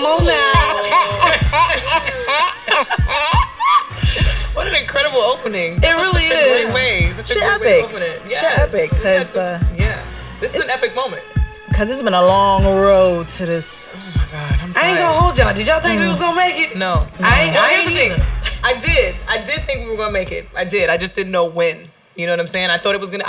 on now. What an incredible opening. It really is. Such a great way. Such a great way to open it. Yes. Epic, because this is an epic moment. Because it's been a long road to this. Oh my God, I'm tired. I ain't gonna hold y'all. Did y'all think we was gonna make it? No. I ain't either. I did think we were gonna make it. I did. I just didn't know when. You know what I'm saying? I thought it was gonna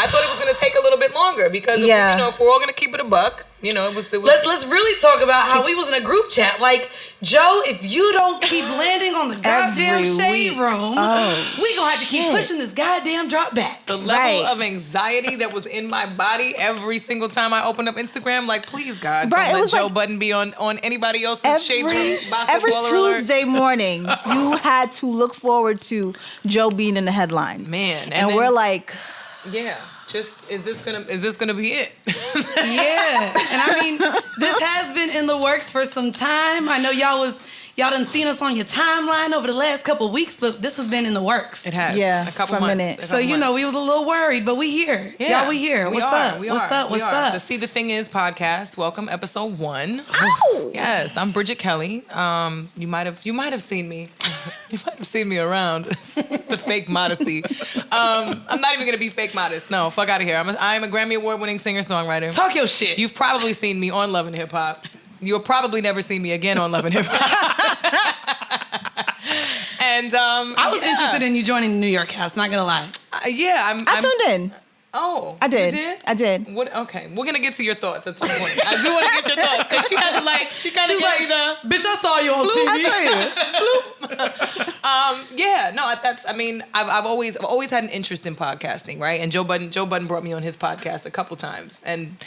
take a little bit longer because if we're all gonna keep it a buck. You know, it was. Let's really talk about how we was in a group chat. Like, Joe, if you don't keep landing on the goddamn shade room, we gonna have to keep pushing this goddamn drop back. The level of anxiety that was in my body every single time I opened up Instagram, like, please God, don't let Joe Budden be on anybody else's shade room basketball. Every Tuesday morning, you had to look forward to Joe being in the headline. Man, and we're like, yeah. Just is this gonna be it? Yeah, and I mean, this has been in the works for some time. I know y'all done seen us on your timeline over the last couple of weeks, but this has been in the works. It has, a couple months. So we was a little worried, but we here. Yeah, y'all, we here. What's up? What's up? The See the Thing Is podcast. Welcome, episode 1. Ow! Yes, I'm Bridget Kelly. You might have seen me. You might have seen me around. The fake modesty. I'm not even gonna be fake modest. No, fuck out of here. I'm a Grammy Award-winning singer-songwriter. Talk your shit. You've probably seen me on Love and Hip Hop. You'll probably never see me again on Love and Hip Hop. And I was interested in you joining the New York cast. Not gonna lie. I tuned in. Oh, I did. You did? I did. What? Okay, we're gonna get to your thoughts at some point. I do want to get your thoughts because she kind of gave me the bitch. I saw you on TV. I've always had an interest in podcasting, right? And Joe Budden brought me on his podcast a couple times, and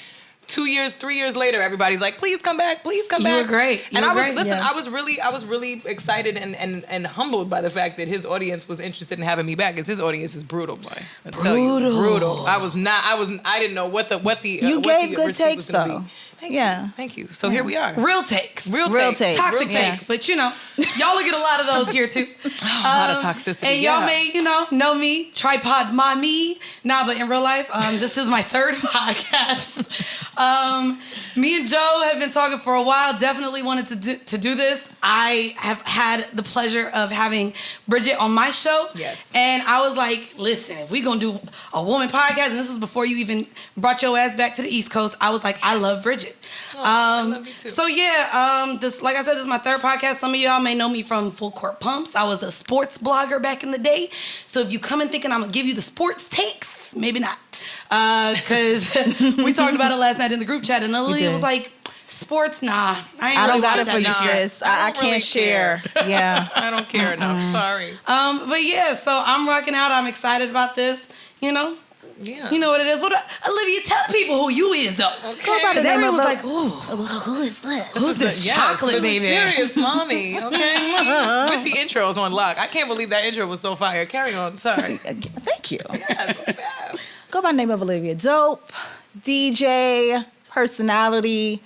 3 years later, everybody's like, please come back. You were great. I was really excited and humbled by the fact that his audience was interested in having me back, because his audience is brutal, boy. Brutal. I didn't know what the You gave good takes though. Thank you. So here we are. Real takes. Toxic takes. But y'all will get a lot of those here too. A lot of toxicity. And y'all may, know me, tripod mommy. Nah, but in real life, this is my third podcast. Me and Joe have been talking for a while. Definitely wanted to do this. I have had the pleasure of having Bridget on my show. Yes. And I was like, listen, if we gonna do a woman podcast, and this is before you even brought your ass back to the East Coast, I was like, I love Bridget. I love you too. So this, like I said, this is my third podcast. Some of y'all may know me from Full Court Pumps. I was a sports blogger back in the day. So if you come in thinking I'm gonna give you the sports takes, maybe not. Because we talked about it last night in the group chat, and Aaliyah was like, sports, nah. I don't got it for you, sis. I can't share. Yeah. I don't care enough. Sorry. So I'm rocking out. I'm excited about this. Yeah. You know what it is. Olivia, tell people who you is, though. Okay. Because everyone was like, ooh, who is this? Who's this chocolate baby? Serious mommy, okay? With the intros on lock. I can't believe that intro was so fire. Carry on. Sorry. Thank you. Yes, what's fab? Go by the name of Olivia. Dope, DJ, personality.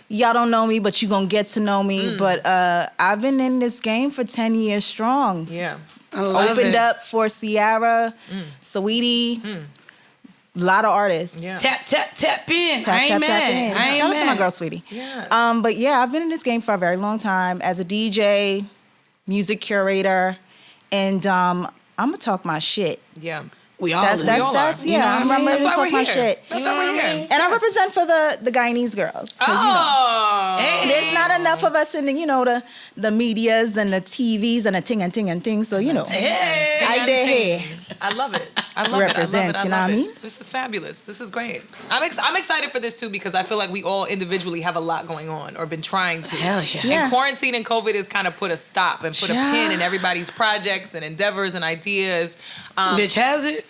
Y'all don't know me, but you gonna get to know me. But I've been in this game for 10 years strong. Yeah. Opened up for Ciara, Saweetie. A lot of artists. Yeah. Tap in. Tap in. Shout out to my girl, Sweetie. Yeah. But yeah, I've been in this game for a very long time as a DJ, music curator, and I'm gonna talk my shit. Yeah. We all are. I'm ready to talk my shit. That's why we're here. And I represent for the Guyanese girls. Oh. There's not enough of us in the medias and the TVs and the ting and ting. So, I did here. I love it. Represent, you know what I mean? This is fabulous. This is great. I'm excited for this too, because I feel like we all individually have a lot going on or been trying to. Hell yeah. And quarantine and COVID has kind of put a stop and put a pin in everybody's projects and endeavors and ideas. Bitch, has it?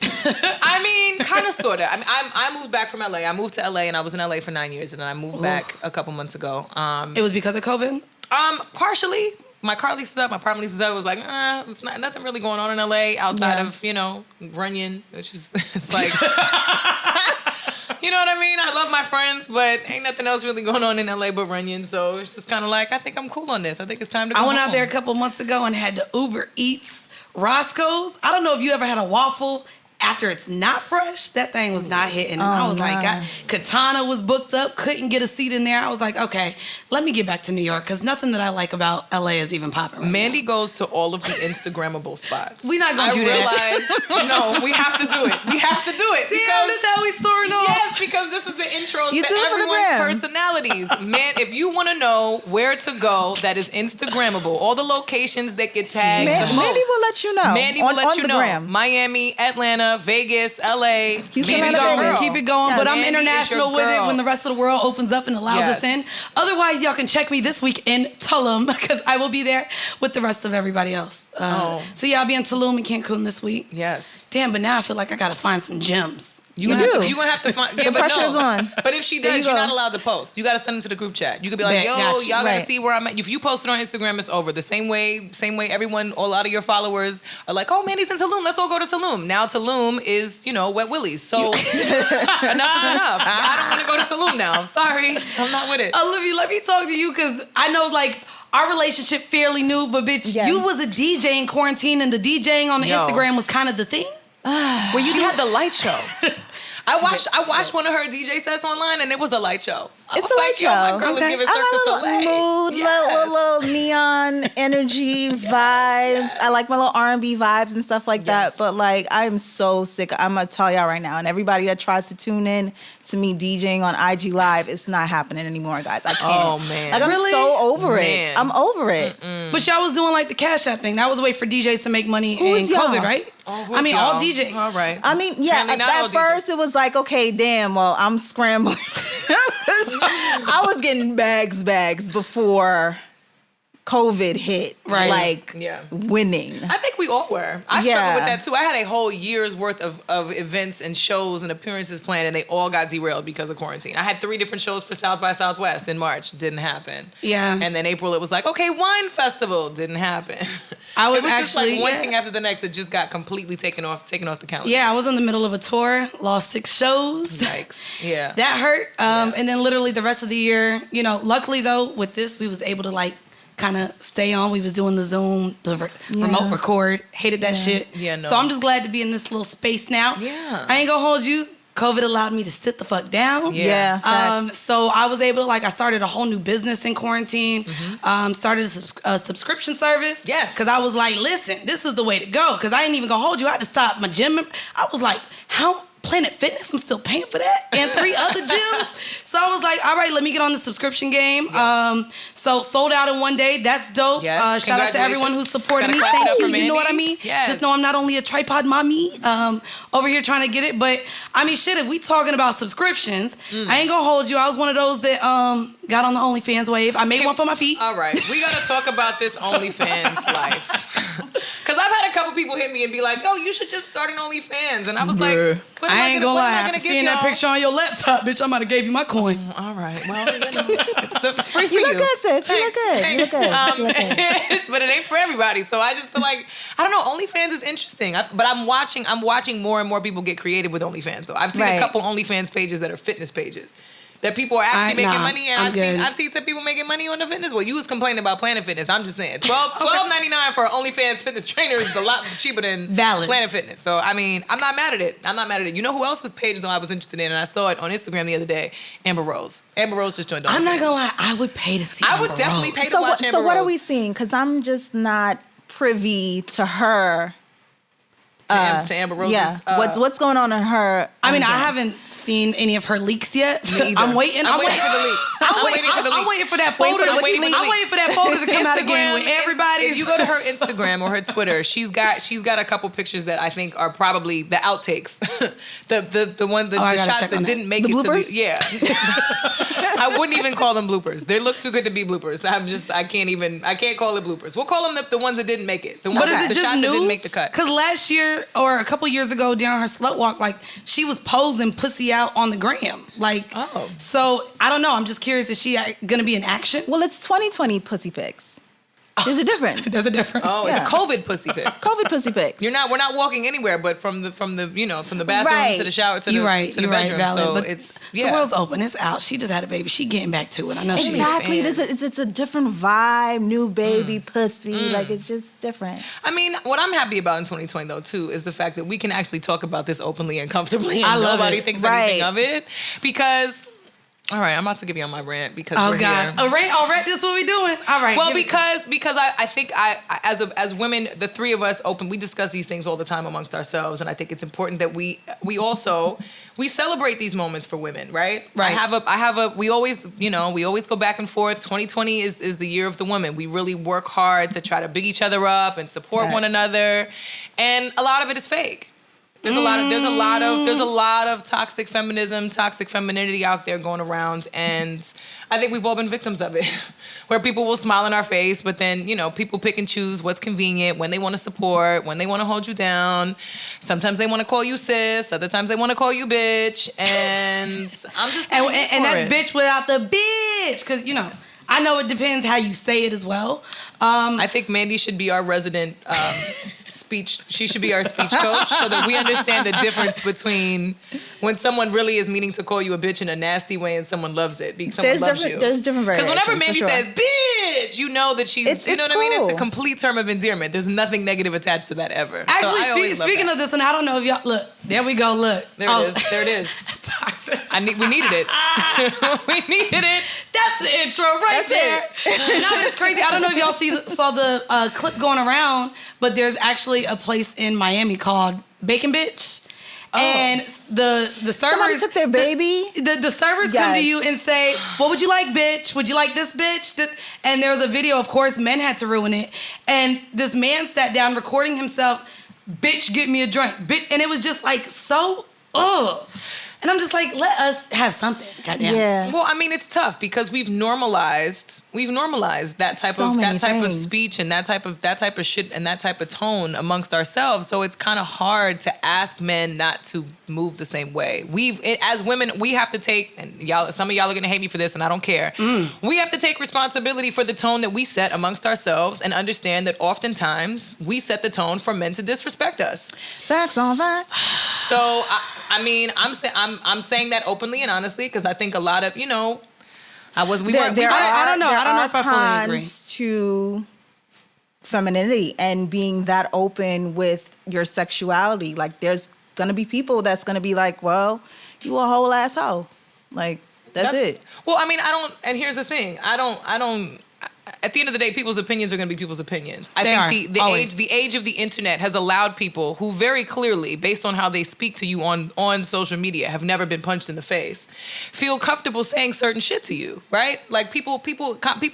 I mean, kind of, sort of. I moved back from LA. I moved to LA and I was in LA for 9 years, and then I moved back a couple months ago. It was because of COVID? Partially. My car lease was up. My apartment lease was up. It was like, it's nothing really going on in LA outside of, Runyon, which is, it's like, you know what I mean? I love my friends, but ain't nothing else really going on in LA but Runyon. So it's just kind of like, I think I'm cool on this. I think it's time to go I went home. out there a couple months ago and had the Uber Eats Roscoe's. I don't know if you ever had a waffle after it's not fresh, that thing was not hitting. And I was like, Katana was booked up, couldn't get a seat in there. I was like, okay, let me get back to New York because nothing that I like about LA is even popping right Mandy now. goes to all of the Instagrammable spots. We're not going to do that. No, we have to do it. We have to do it. Damn, this how we starting off. Yes, because this is the intros You to do it for the gram. everyone's personalities. Man, if you want to know where to go that is Instagrammable, all the locations that get tagged the most. Mandy will let you know. Mandy will let you the know. gram. Miami, Atlanta, Vegas, LA. Keep Keep Mandy it going, girl. keep it going. Yeah, but I'm Mandy is international your with it girl. when the rest of the world opens up and allows Yes. us in. Otherwise, y'all can check me this week in Tulum because I will be there with the rest of everybody else. So yeah, I'll be in Tulum and Cancun this week. Yes. Damn, but now I feel like I gotta find some gems. You're do. gonna have to find. Yeah, The but pressure no. is on. But if she There does, you you're go. not allowed to post. You got to send them to the group chat. You could be like, Bet, "Yo, got you. y'all got to Right. see where I'm at." If you post it on Instagram, it's over. The same way everyone, a lot of your followers are like, "Oh, Mandy's in Tulum. Let's all go to Tulum." Now Tulum is, Wet Willie's. So enough is enough. I don't want to go to Tulum now. Sorry, I'm not with it. Olivia, let me talk to you because I know like our relationship fairly new, but bitch, Yeah. you was a DJ in quarantine and the DJing on the Yo. Instagram was kind of the thing. Where you had the light show. I watched one of her DJ sets online, and it was a light show. I It's was a light like, yo, show. my girl Okay. is giving I Cirque du like a little Soleil. mood, Yes. little neon energy vibes. I like my little R&B vibes and stuff like Yes. that. But like, I'm so sick. I'm gonna tell y'all right now, and everybody that tries to tune in to me DJing on IG Live, it's not happening anymore, guys. I can't. Oh, man. Like I'm Really? so over Man. it. I'm over it. But y'all was doing like the Cash App thing. That was a way for DJs to make money Who's in y'all? COVID, right? Oh, who's I mean, y'all? all DJs. All right. I mean, yeah. Apparently not all At first, DJs. it was like, okay, damn. Well, I'm scrambling. I was getting bags before COVID hit. Right. Like Yeah. winning. I think we all were. I Yeah. struggled with that too. I had a whole year's worth of events and shows and appearances planned, and they all got derailed because of quarantine. I had 3 different shows for South by Southwest in March. Didn't happen. Yeah. And then April, it was like, okay, wine festival. Didn't happen. I was it was just actually- like one yeah. thing after the next. It just got completely taken off the calendar. Yeah, I was in the middle of a tour, lost 6 shows. Yikes. Yeah. That hurt. And then literally the rest of the year, luckily though, with this, we was able to like kind of stay on. We was doing the Zoom, the remote record. Hated that shit. Yeah, no. So I'm just glad to be in this little space now. Yeah. I ain't gonna hold you. COVID allowed me to sit the fuck down. Yeah. facts. So I was able to, I started a whole new business in quarantine. Started a subscription service. Yes. Because I was like, listen, this is the way to go. Because I ain't even gonna hold you. I had to stop my gym. I was like, how? Planet Fitness, I'm still paying for that, and 3 other gyms. So I was like, all right, let me get on the subscription game. So sold out in one day. That's dope. Yes. Shout out to everyone who supported me. Gotta clap it Thank up you. for You know what I Mandy. mean? Yes. Just know I'm not only a tripod mommy over here trying to get it, but I mean, shit, if we talking about subscriptions, I ain't gonna hold you. I was one of those that got on the OnlyFans wave. I made one for my feet. All right, we gotta talk about this OnlyFans life. Because I've had a couple people hit me and be like, "Yo, you should just start an OnlyFans," and I was like, "But I ain't gonna lie. What am I After gonna give seeing that y'all?" picture on your laptop, bitch, I might have gave you my coin. All right, well, it's free for you. You look good, sis. You look good. You look good. You look good. But it ain't for everybody. So I just feel like I don't know. OnlyFans is interesting, but I'm watching more and more people get creative with OnlyFans. Though I've seen a Right. couple OnlyFans pages that are fitness pages. That people are actually making money, and I've seen some people making money on the fitness. Well, you was complaining about Planet Fitness. I'm just saying, $12.99 for an OnlyFans fitness trainer is a lot cheaper than Planet Fitness. So I mean, I'm not mad at it. You know who else's page though I was interested in, and I saw it on Instagram the other day. Amber Rose. Amber Rose just joined OnlyFans. I'm not gonna lie. I would pay to see. I would definitely pay to So watch Amber what Rose. are we seeing? Because I'm just not privy to her. To Amber Rose's. Yeah. What's going on in her? I mean, I haven't seen any of her leaks yet. Me either. I'm waiting. I'm waiting for the leaks. I'm waiting for that folder. I'm waiting for that folder to come out again with everybody. If you go to her Instagram or her Twitter, she's got a couple pictures that I think are probably the outtakes, the shots that didn't make the it bloopers? to the I wouldn't even call them bloopers. They look too good to be bloopers. I can't call it bloopers. We'll call them the ones that didn't make it. The ones But is it the just shots news? that didn't make the cut. Because last year or a couple years ago during her slut walk, like she was posing pussy out on the gram. Like, so I don't know. I'm just curious, is she gonna be in action? Well, it's 2020 pussy pics. There's a difference. There's a difference. Oh, Yeah. it's COVID pussy pics. COVID pussy pics. We're not walking anywhere, but from the from the bathroom Right. to the shower to the bedroom. valid. So But it's the world's open. It's out. She just had a baby. She getting back to it. I know Exactly. she's It's a different vibe, new baby, pussy. Like, it's just different. I mean, what I'm happy about in 2020 though too is the fact that we can actually talk about this openly and comfortably, and I love nobody it. thinks Right. anything of it. Because, all right, I'm about to give you on my rant because Oh we're God! here. A rant. This is what we doing. All right. Well, give it to me. because I think as women, the three of us we discuss these things all the time amongst ourselves, and I think it's important that we also celebrate these moments for women, right? Right. We always go back and forth. 2020 is the year of the woman. We really work hard to try to big each other up and support one another, and a lot of it is fake. There's a lot of toxic feminism, toxic femininity out there going around, and I think we've all been victims of it. Where people will smile in our face, but then, people pick and choose what's convenient, when they want to support, when they want to hold you down. Sometimes they want to call you sis, other times they want to call you bitch, and I'm just and that's bitch without the bitch, because I know it depends how you say it as well. I think Mandy should be our resident speech. She should be our speech coach so that we understand the difference between when someone really is meaning to call you a bitch in a nasty way and someone loves it because someone loves you. There's different variations. Because whenever Mandy for sure. says bitch, you know that she's, It's you know what I mean? cool. It's a complete term of endearment. There's nothing negative attached to that ever. Actually, speaking of this, and I don't know if y'all look. There we go. Look. There it is. There it is. Toxic. We needed it. We needed it. That's the intro right there. No, but it's crazy. I don't know if y'all saw the clip going around, but there's actually a place in Miami called Bacon Bitch. And the servers Somebody took their baby. The servers come to you and say, "What would you like, bitch? Would you like this, bitch?" And there was a video. Of course, men had to ruin it. And this man sat down recording himself. Bitch, get me a drink. Bitch, and it was just like so. Ugh. And I'm just like, let us have something. Goddamn. Yeah. Well, I mean, it's tough because we've normalized that type of speech and that type of shit and that type of tone amongst ourselves. So it's kind of hard to ask men not to move the same way. As women, we have to take, and y'all, some of y'all are gonna hate me for this, and I don't care. We have to take responsibility for the tone that we set amongst ourselves and understand that oftentimes we set the tone for men to disrespect us. Facts on facts. So I'm saying that openly and honestly because I think a lot of I don't know. I don't know if I fully agree. Cons to femininity and being that open with your sexuality. Like, there's gonna be people that's gonna be like, well, you a whole asshole. Like, that's it. Well, I mean, and here's the thing. I don't. At the end of the day, people's opinions are going to be people's opinions. I think the age of the internet has allowed people who very clearly, based on how they speak to you on social media, have never been punched in the face, feel comfortable saying certain shit to you, right? Like people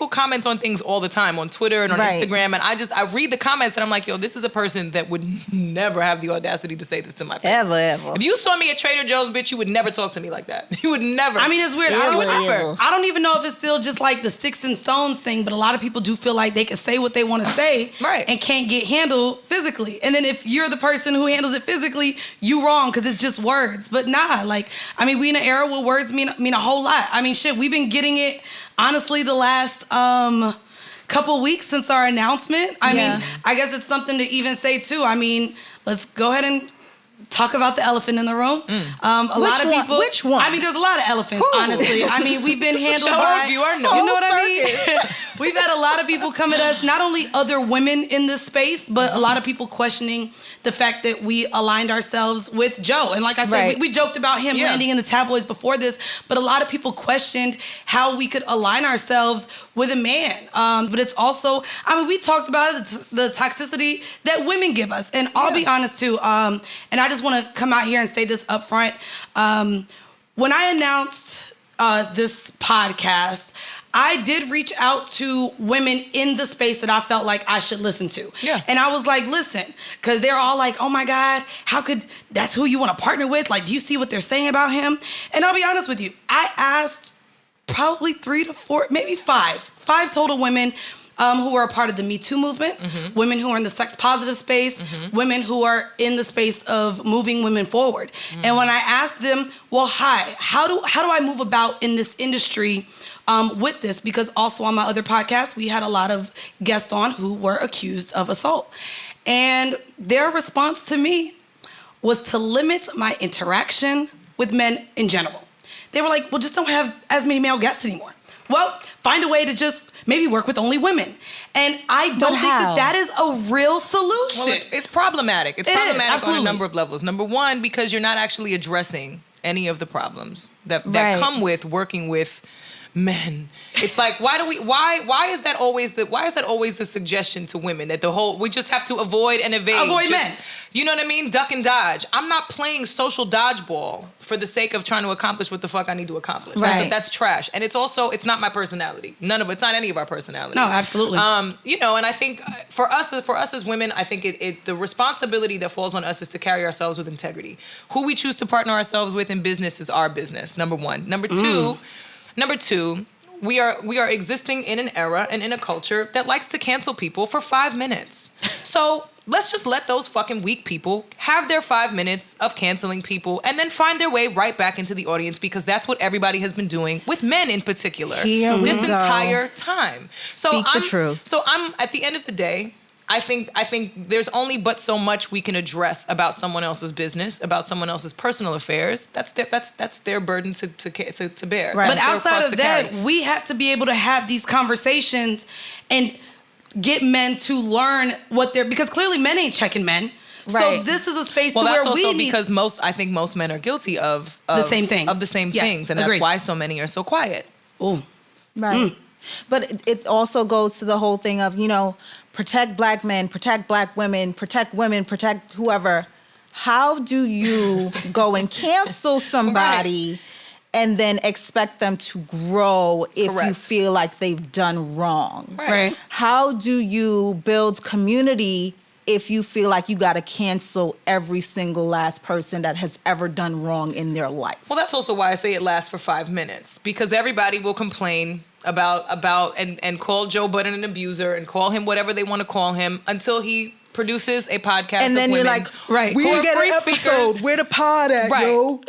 comment on things all the time on Twitter and on Instagram, and I read the comments and I'm like, yo, this is a person that would never have the audacity to say this to my face. Ever. If you saw me at Trader Joe's, bitch, you would never talk to me like that. You would never. I mean, it's weird. Ever. I don't even know if it's still just like the sticks and stones thing, but a lot of people do feel like they can say what they want to say and can't get handled physically. And then if you're the person who handles it physically, you wrong because it's just words. But nah, like, I mean, we in an era where words mean a whole lot. I mean, shit, we've been getting it, honestly, the last couple weeks since our announcement. I mean, I guess it's something to even say, too. I mean, let's go ahead and talk about the elephant in the room. A lot of people. Which one? I mean, there's a lot of elephants, honestly. I mean, we've been handled by. You know what I mean? We've had a lot of people come at us, not only other women in this space, but a lot of people questioning the fact that we aligned ourselves with Joe. And like I said, we joked about him landing in the tabloids before this, but a lot of people questioned how we could align ourselves with a man. But it's also, I mean, we talked about it, the toxicity that women give us. And I'll be honest too, and I just want to come out here and say this up front. When I announced this podcast, I did reach out to women in the space that I felt like I should listen to. Yeah. And I was like, listen, because they're all like, oh my God, that's who you want to partner with? Like, do you see what they're saying about him? And I'll be honest with you, I asked probably 3 to 4, maybe 5 total women, who are a part of the Me Too movement, women who are in the sex positive space, women who are in the space of moving women forward. And when I asked them, well, how do I move about in this industry with this? Because also on my other podcast, we had a lot of guests on who were accused of assault. And their response to me was to limit my interaction with men in general. They were like, well, just don't have as many male guests anymore. Well, find a way to just maybe work with only women. And I don't think that is a real solution. Well, it's problematic. It's problematic on a number of levels. Number one, because you're not actually addressing any of the problems that come with working with men. It's like, why is that always the suggestion to women that we just have to avoid and evade men. You know what I mean? Duck and dodge. I'm not playing social dodgeball for the sake of trying to accomplish what the fuck I need to accomplish. Right. That's trash. And it's not my personality. It's not any of our personalities. No, absolutely. And I think for us as women, I think the responsibility that falls on us is to carry ourselves with integrity. Who we choose to partner ourselves with in business is our business, number one. Number two, we are existing in an era and in a culture that likes to cancel people for 5 minutes. So let's just let those fucking weak people have their 5 minutes of canceling people and then find their way right back into the audience, because that's what everybody has been doing with men in particular this entire time. Speak the truth. So I'm at the end of the day, I think there's only but so much we can address about someone else's business, about someone else's personal affairs. That's their burden to bear. Right. But outside of that, we have to be able to have these conversations and get men to learn because clearly men ain't checking men. Right. So this is a space where we need. Because most men are guilty of the same things. Of the same things, and agreed. That's why so many are so quiet. Ooh. Right. But it also goes to the whole thing of, protect black men, protect black women, protect whoever. How do you go and cancel somebody and then expect them to grow if you feel like they've done wrong? Right. How do you build community if you feel like you got to cancel every single last person that has ever done wrong in their life? Well, that's also why I say it lasts for 5 minutes, because everybody will complain about and call Joe Budden an abuser and call him whatever they want to call him until he produces a podcast and then of you're women. like, we didn't get an episode. Where the pod at, yo?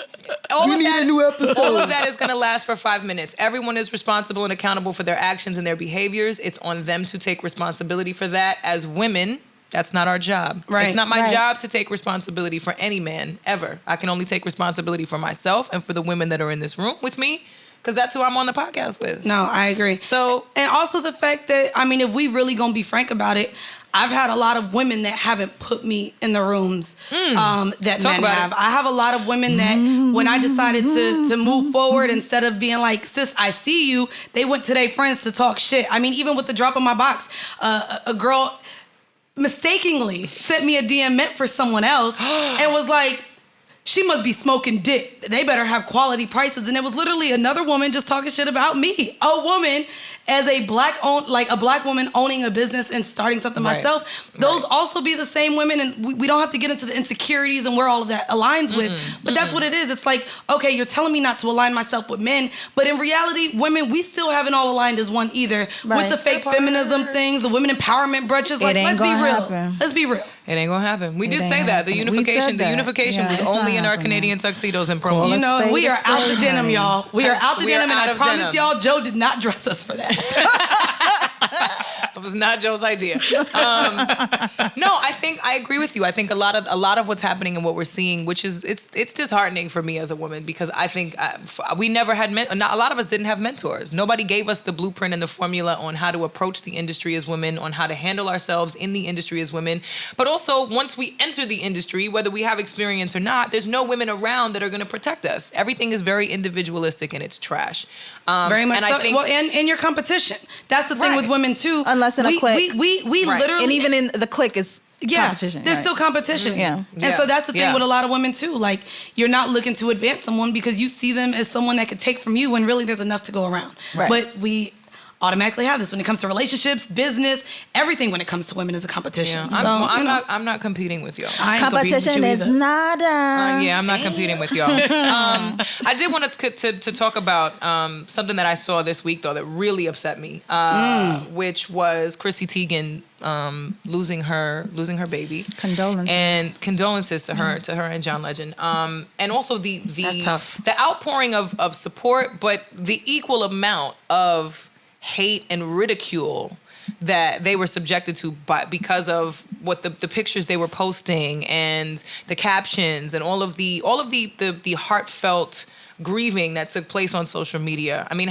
We need a new episode. All of that is going to last for 5 minutes. Everyone is responsible and accountable for their actions and their behaviors. It's on them to take responsibility for that. As women, that's not our job. Right. It's not my job to take responsibility for any man, ever. I can only take responsibility for myself and for the women that are in this room with me, because that's who I'm on the podcast with. No, I agree. So, and also the fact that, if we really gonna be frank about it, I've had a lot of women that haven't put me in the rooms that men have. I have a lot of women that when I decided to move forward, instead of being like, sis, I see you, they went to their friends to talk shit. Even with the drop in my box, a girl mistakenly sent me a DM meant for someone else and was like, she must be smoking dick. They better have quality prices. And it was literally another woman just talking shit about me. A woman as a black woman owning a business and starting something myself. Those also be the same women, and we don't have to get into the insecurities and where all of that aligns with. But that's what it is. It's like, okay, you're telling me not to align myself with men, but in reality, women, we still haven't all aligned as one either. With the fake feminism things, the women empowerment brunches. Like, let's be real. Let's be real. It ain't gonna happen. We did say that. The unification was only in our Canadian tuxedos and promos. We are out the denim, y'all. We are out the denim, and I promise y'all, Joe did not dress us for that. It was not Joe's idea. No, I agree with you. I think a lot of what's happening and what we're seeing, which is it's disheartening for me as a woman, because I think we never had a lot of us didn't have mentors. Nobody gave us the blueprint and the formula on how to approach the industry as women, on how to handle ourselves in the industry as women. But also, once we enter the industry, whether we have experience or not, there's no women around that are going to protect us. Everything is very individualistic and it's trash. Very much so. And your competition. That's the thing with women too. Unless in a clique. We literally, and even in the clique is competition. There's still competition. And so that's the thing with a lot of women too. Like, you're not looking to advance someone because you see them as someone that could take from you when really there's enough to go around. But we automatically have this when it comes to relationships, business, everything. When it comes to women is a competition. Yeah. So, I'm not competing with y'all. I ain't competing with Competition you is either. not Yeah, I'm not competing with y'all. I did want to talk about something that I saw this week though that really upset me, which was Chrissy Teigen losing her baby. Condolences to her and John Legend. And also That's tough. the outpouring of support, but the equal amount of hate and ridicule that they were subjected to because of what the pictures they were posting and the captions and all of the heartfelt grieving that took place on social media. I mean,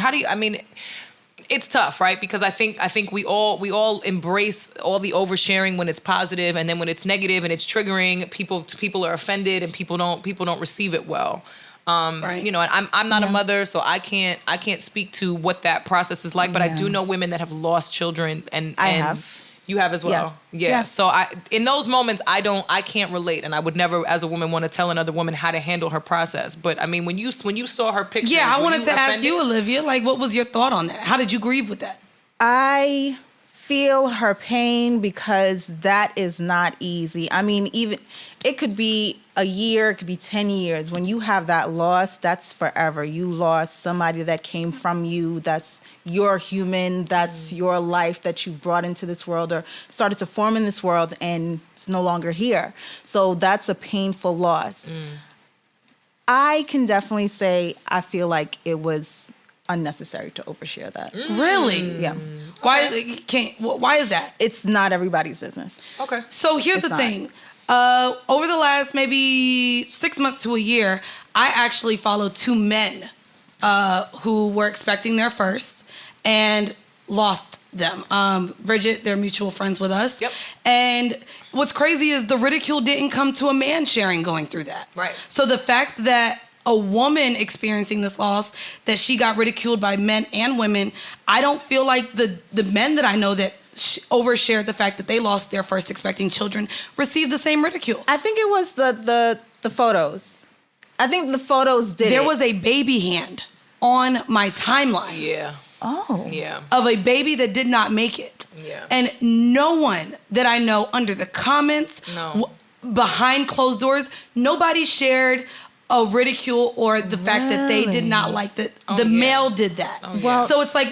it's tough, right? Because I think we all embrace all the oversharing when it's positive, and then when it's negative and it's triggering, people are offended and people don't receive it well. Right. You know, and I'm not a mother, so I can't speak to what that process is like, but I do know women that have lost children, and I have. You have as well. Yeah. So in those moments, I can't relate, and I would never, as a woman, want to tell another woman how to handle her process. But I mean, when you saw her picture, I wanted to ask you, Olivia, like, what was your thought on that? How did you grieve with that? I feel her pain because that is not easy. I mean, even it could be a year, it could be 10 years. When you have that loss, that's forever. You lost somebody that came from you, that's your human, that's your life that you've brought into this world or started to form in this world, and it's no longer here. So that's a painful loss. I can definitely say I feel like it was unnecessary to overshare that. Really? Yeah. Why is that? It's not everybody's business. Okay. So here's It's the not. thing. Over the last maybe 6 months to a year, I actually followed two men who were expecting their first and lost them. Bridget, they're mutual friends with us. Yep. And what's crazy is the ridicule didn't come to a man sharing going through that. Right. So the fact that a woman experiencing this loss, that she got ridiculed by men and women, I don't feel like the men that I know that overshared the fact that they lost their first expecting children received the same ridicule. I think it was the photos. I think the photos did There it. was a baby hand on my timeline. Yeah. Oh. Yeah. Of a baby that did not make it. Yeah. And no one that I know under the comments, No. behind closed doors, nobody shared a ridicule or the fact that they did not like that the male did that. Well- So it's like,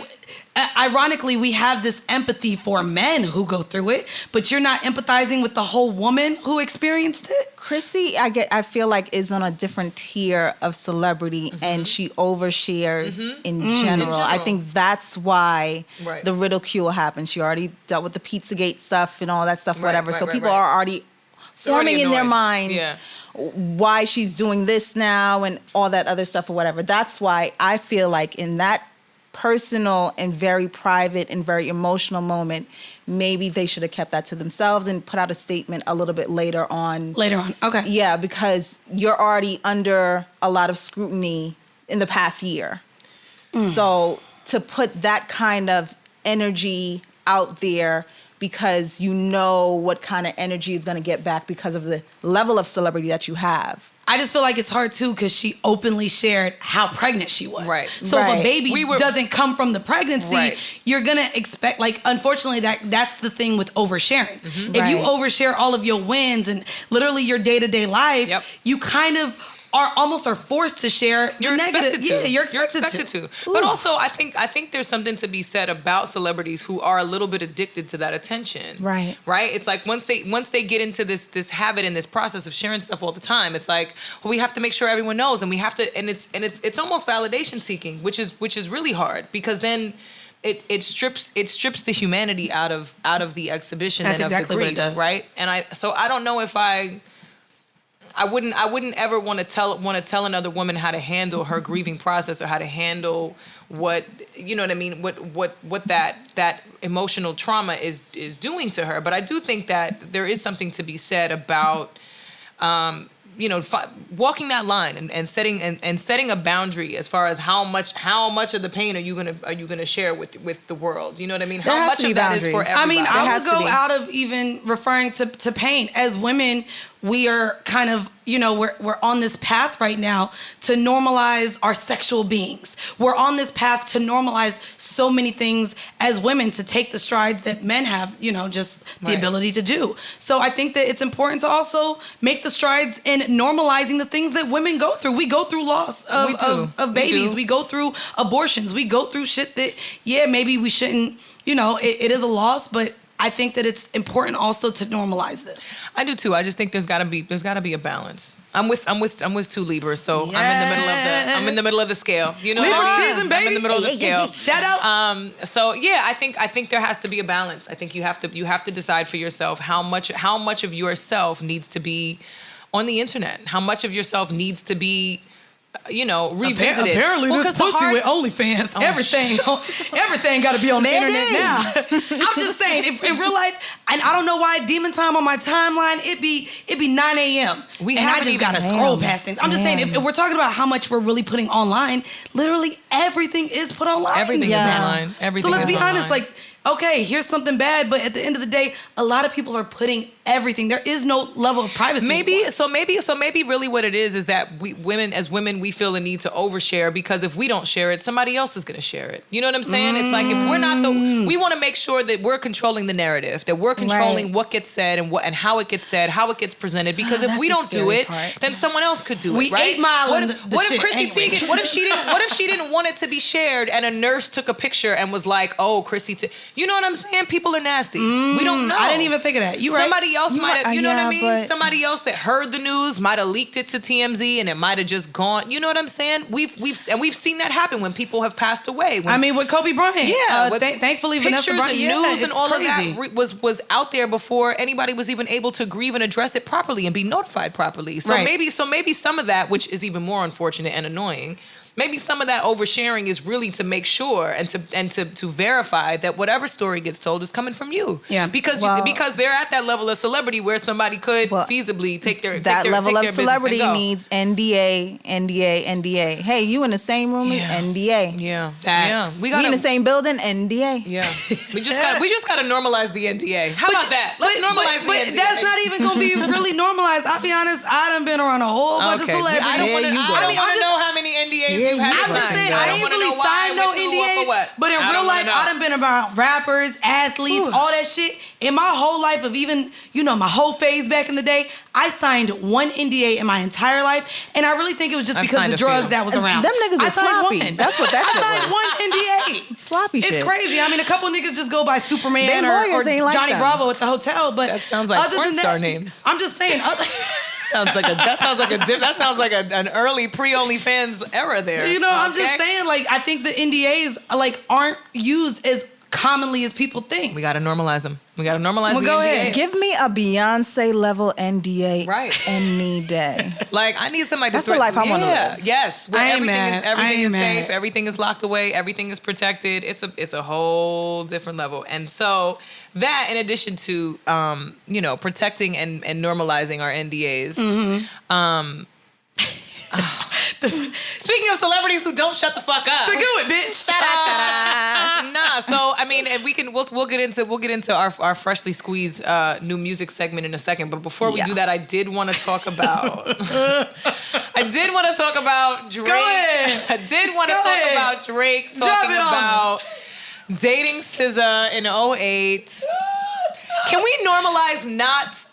ironically, we have this empathy for men who go through it, but you're not empathizing with the whole woman who experienced it. Chrissy, I feel like is on a different tier of celebrity, and she overshares in general. I think that's why Right. the ridicule happened. She already dealt with the Pizzagate stuff and all that stuff, Right, whatever. right, So right, people right. are already forming in their annoyed. minds Yeah. why she's doing this now and all that other stuff or whatever. That's why I feel like in that personal and very private and very emotional moment, maybe they should have kept that to themselves and put out a statement a little bit later on. Later on, okay. Yeah, because you're already under a lot of scrutiny in the past year. So to put that kind of energy out there because you know what kind of energy is going to get back because of the level of celebrity that you have. I just feel like it's hard too because she openly shared how pregnant she was. Right. So if Right. a baby doesn't come from the pregnancy, Right. you're gonna expect, like, unfortunately that's the thing with oversharing. If you Right. overshare all of your wins and literally your day-to-day life, Yep. you kind of are forced to share You're the negative. expected to. Yeah, you're expected to. But also, I think there's something to be said about celebrities who are a little bit addicted to that attention. Right. Right. It's like once they get into this habit and this process of sharing stuff all the time, it's like, well, we have to make sure everyone knows, and we have to, and it's almost validation seeking, which is really hard because then it strips the humanity out of the exhibition. That's and of exactly the what grief, it does. right? And I don't know if I wouldn't ever want to tell another woman how to handle her grieving process or how to handle what, you know what I mean, what that emotional trauma is doing to her. But I do think that there is something to be said about walking that line and setting a boundary as far as how much of the pain are you gonna share with the world? You know what I mean? How much of that is for everybody? I mean, I would go out of even referring to pain. As women, we are kind of, we're on this path right now to normalize our sexual beings. We're on this path to normalize so many things as women, to take the strides that men have, just the ability to do. So I think that it's important to also make the strides in normalizing the things that women go through. We go through loss of babies. We go through abortions. We go through shit that, maybe we shouldn't, it is a loss, but I think that it's important also to normalize this. I do too. I just think there's gotta be a balance. I'm with two Libras, so yes. I'm in the middle of the scale. You know Libra what I mean? season, baby. I'm in the middle of the scale. Shout out. So yeah, I think there has to be a balance. I think you have to decide for yourself how much of yourself needs to be on the internet. How much of yourself needs to be revisited. Apparently, this pussy with OnlyFans, everything got to be on the internet now. I'm just saying, in real life, and I don't know why Demon Time on my timeline, it be 9 a.m. I just got to scroll past things. I'm just saying, if we're talking about how much we're really putting online, literally everything is put online. Everything is online. Everything. So let's be honest, online. Okay, here's something bad, but at the end of the day, a lot of people are putting everything. There is no level of privacy. Maybe really what it is that as women, we feel the need to overshare, because if we don't share it, somebody else is going to share it. You know what I'm saying? It's like, if we're not we want to make sure that we're controlling the narrative, that we're controlling what gets said and how it gets said, how it gets presented, because if we don't do it, then someone else could do it, right? 8 Mile what if Chrissy Teigen, what if she didn't want it to be shared and a nurse took a picture and was like, oh, Chrissy Teigen. You know what I'm saying? People are nasty. We don't know. I didn't even think of that. Somebody else might have, you know what I mean? But Somebody else that heard the news might have leaked it to TMZ and it might have just gone. You know what I'm saying? We've seen that happen when people have passed away. With Kobe Bryant. Yeah. Thankfully, Vanessa Bryant. Pictures and news and all crazy. Of that was out there before anybody was even able to grieve and address it properly and be notified properly. So maybe some of that, which is even more unfortunate and annoying, maybe some of that oversharing is really to make sure and to verify that whatever story gets told is coming from you. Yeah. Because they're at that level of celebrity where somebody could feasibly take their level of business celebrity and go. needs NDA. Hey, you in the same room? NDA. Yeah. Facts. Yeah. We in the same building? NDA. Yeah. We just gotta normalize the NDA. How about that? Let's normalize the NDA. But that's not even gonna be really normalized. I'll be honest, I done been around a whole bunch of celebrities. I don't want to know how many NDAs you have. I'm just saying, I ain't really signed no NDAs, but in real life, I done been around rappers, athletes, all that shit. In my whole life of even, my whole phase back in the day, I signed one NDA in my entire life, and I really think it was just because of the drugs that was around. Them niggas are sloppy. One. That's what that shit was. I signed one NDA. Sloppy shit. It's crazy. I mean, a couple niggas just go by Superman or like Johnny Bravo at the hotel, but that sounds like porn star names. I'm just saying. That sounds like an early pre-OnlyFans era there. I'm just saying, I think the NDAs aren't used as commonly as people think. We gotta normalize them. We gotta normalize the go NDA. ahead. Give me a Beyonce level NDA any day. I need somebody That's to the life I want to live. Yes. Where everything is mad. safe, everything is locked away, everything is protected. It's a whole different level. And so that, in addition to protecting and normalizing our NDAs, speaking of celebrities who don't shut the fuck up. So do it, bitch. So I mean, and we'll get into our freshly squeezed new music segment in a second. But before we do that, I did want to talk about Drake. Go ahead. I did want to talk about Drake talking about dating SZA in 2008. Can we normalize not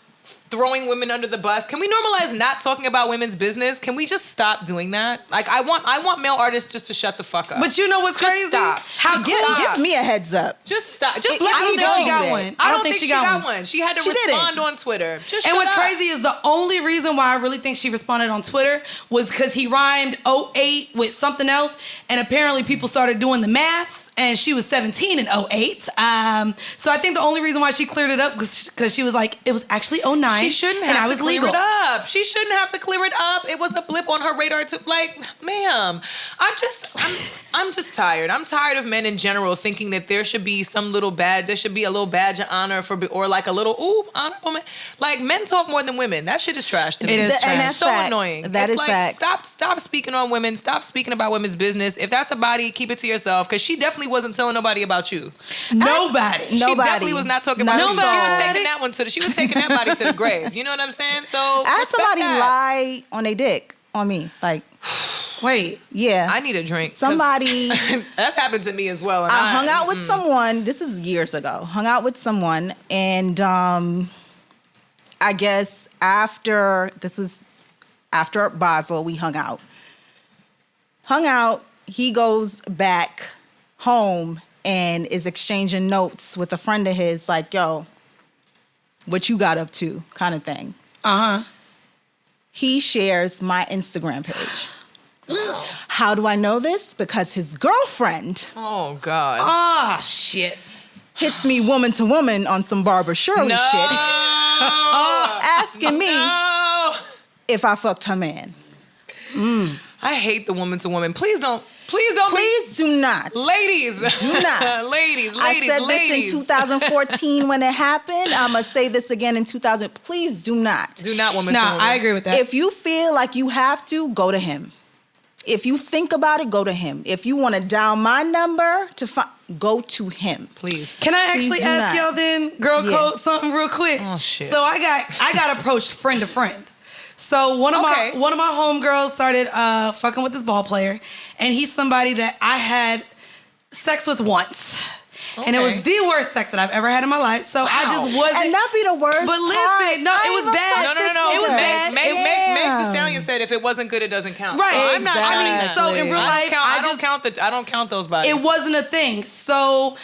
throwing women under the bus? Can we normalize not talking about women's business? Can we just stop doing that? I want male artists just to shut the fuck up. But you know what's crazy? Stop. Give me a heads up. Just stop. Just I don't think she got one. I don't think she got one. She had to respond on Twitter. And what's crazy is the only reason why I really think she responded on Twitter was because he rhymed 08 with something else, and apparently people started doing the maths, and she was 17 in 08. So I think the only reason why she cleared it up was because she was like, it was actually 09. She shouldn't have to clear it up. She shouldn't have to clear it up. It was a blip on her radar. Ma'am, I'm just tired. I'm tired of men in general thinking that there should be a little badge of honor or like a little, honorable man. Like, men talk more than women. That shit is trash to me. It is trash. And that's so facts. annoying. That it's is like, facts. Stop speaking on women. Stop speaking about women's business. If that's a body, keep it to yourself. Because she definitely wasn't telling nobody about you. Nobody. She definitely was not talking about you. She was taking that body to the grave. You know what I'm saying? So I had respect somebody that. lie on their dick on me. Like, Wait. yeah. I need a drink. 'cause Somebody... that's happened to me as well. And I hung out with someone, this is years ago, hung out with someone, and I guess after Basel, we hung out. He goes back home and is exchanging notes with a friend of his, like, yo, what you got up to, kind of thing. Uh-huh. He shares my Instagram page. How do I know this? Because his girlfriend Oh, God. Ah, shit. hits me woman to woman on some Barbara Shirley shit, asking me if I fucked her man. I hate the woman to woman. Please don't. Please do not. Ladies. Do not. ladies. I said this in 2014 when it happened. I'm going to say this again in 2000. Please do not. Do not woman to Nah, woman. I agree with that. If you feel like you have to, go to him. If you think about it, go to him. If you want to dial my number go to him. Please. Can I actually Please do ask not. y'all then, girl Yeah. code, something real quick? Oh, shit. So I got approached friend to friend. So one of my homegirls started fucking with this ball player, and he's somebody that I had sex with once. And it was Okay. the worst sex that I've ever had in my life. So I just wasn't. And that be the worst But listen, no, it was bad. No. It was bad. Meg the Stallion said if it wasn't good, it doesn't count. Right. So I'm not. I mean, Exactly. So in real life, I don't count those bodies. it wasn't a thing. So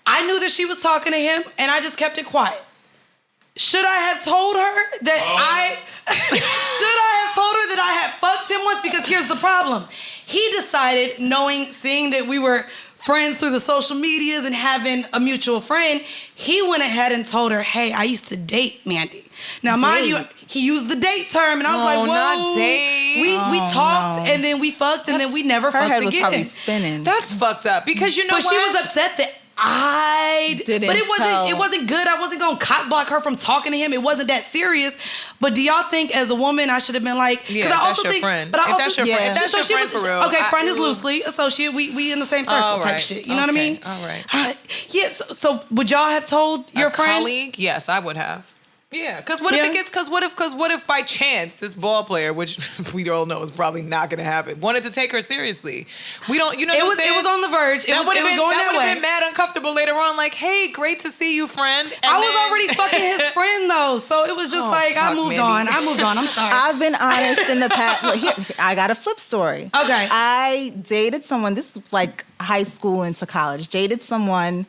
I knew that she was talking to him, and I just kept it quiet. Should I have told her that I had fucked him once? Because here's the problem. He decided, seeing that we were friends through the social medias and having a mutual friend, he went ahead and told her, hey, I used to date Mandy. Now, mind you, he used the date term, and I was like, whoa. not date. We talked, no. and then we fucked, and then we never Her fucked head was again. probably spinning. That's fucked up because you know But what? she was upset that I Didn't but it tell. wasn't good. I wasn't gonna cock block her from talking to him. It wasn't that serious. But do y'all think as a woman I should have been like, Yeah, I that's also your think, friend. But I If also, that's your friend- if that's so your she friend was for real, okay. Friend is ooh. loosely associate. We in the same circle All type right. shit. You know what I Okay. mean? All right. Yeah. So would y'all have told your a friend? colleague? Yes, I would have. Yeah, because what if Yeah. it gets? Because what if by chance this ball player, which we all know is probably not going to happen, wanted to take her seriously? We don't. You know, It what was I'm saying? it was on the verge. It was going that way. been mad uncomfortable later on. Like, hey, great to see you, friend. And I was then- already fucking his friend though, so it was just Oh, like I fuck, moved Mandy. on. I'm sorry. I've been honest in the past. Look, here, I got a flip story. Okay. I dated someone, this is like high school into college, dated someone,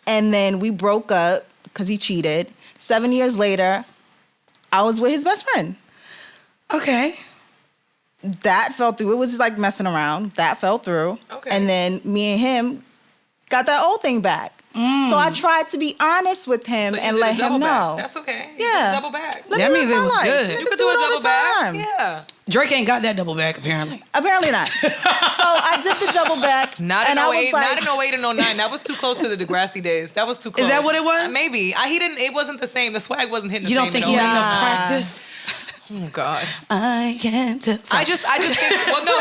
and then we broke up because he cheated. 7 years later, I was with his best friend. Okay. That fell through. It was just like messing around. That fell through. Okay. And then me and him got that old thing back. So I tried to be honest with him So you and did a let him double know. back. That's okay. You Yeah. did a double back. Let That me means live it my was life. good. Niggas You could do do it a all double the back. time. Yeah. Drake ain't got that double back apparently. Apparently not. So I did the double back. Not in and I was 08, like, not in 08 and 09. That was too close to the Degrassi days. That was too close. Is that what it was? Maybe. He didn't. It wasn't the same. The swag wasn't hitting the You same. don't think in he 08. had no Nah. practice? Oh God. I can't tell. I just think. Well, no.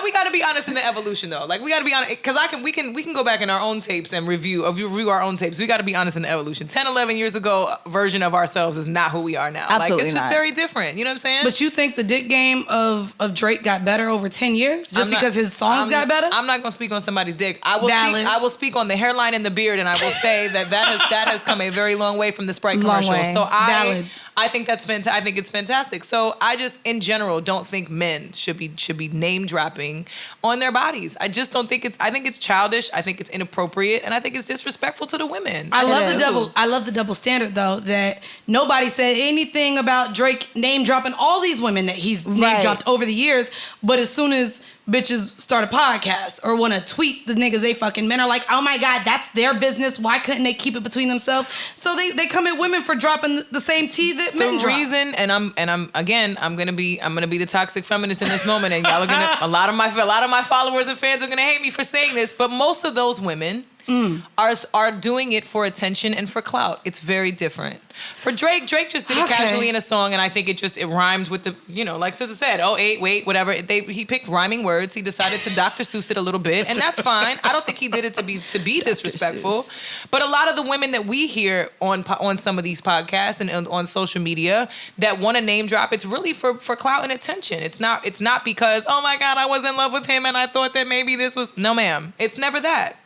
We got to be honest in the evolution though. Like we got to be honest because we can go back in our own tapes and review our own tapes. We got to be honest in the evolution. 10, 11 years ago, version of ourselves is not who we are now. Absolutely like it's just not. very different. You know what I'm saying? But you think the dick game of Drake got better over 10 years just because his songs got better? I'm not gonna speak on somebody's dick. I Valid. will speak on the hairline and the beard, and I will say that has come a very long way from the Sprite Long commercial. way. So Valid. I think that's fantastic. I think it's fantastic. So I just, in general, don't think men should be name dropping on their bodies. I just don't think I think it's childish. I think it's inappropriate, and I think it's disrespectful to the women. I is. love the double standard though, that nobody said anything about Drake name dropping all these women that he's name Right. dropped over the years, but as soon as bitches start a podcast or want to tweet the niggas they fucking. Men are like, oh my God, that's their business. Why couldn't they keep it between themselves? So they come at women for dropping the same tea that men drop. The reason, and I'm gonna be the toxic feminist in this moment, and y'all are gonna a lot of my followers and fans are gonna hate me for saying this, but most of those women are doing it for attention and for clout. It's very different. For Drake just did it casually in a song, and I think it rhymed with the, like Sister said, wait, whatever. He picked rhyming words. He decided to Dr. Seuss it a little bit, and that's fine. I don't think he did it to be disrespectful. But a lot of the women that we hear on some of these podcasts and on social media that want to name drop, it's really for clout and attention. It's not because, oh my God, I was in love with him and I thought that maybe this was, no ma'am. It's never that.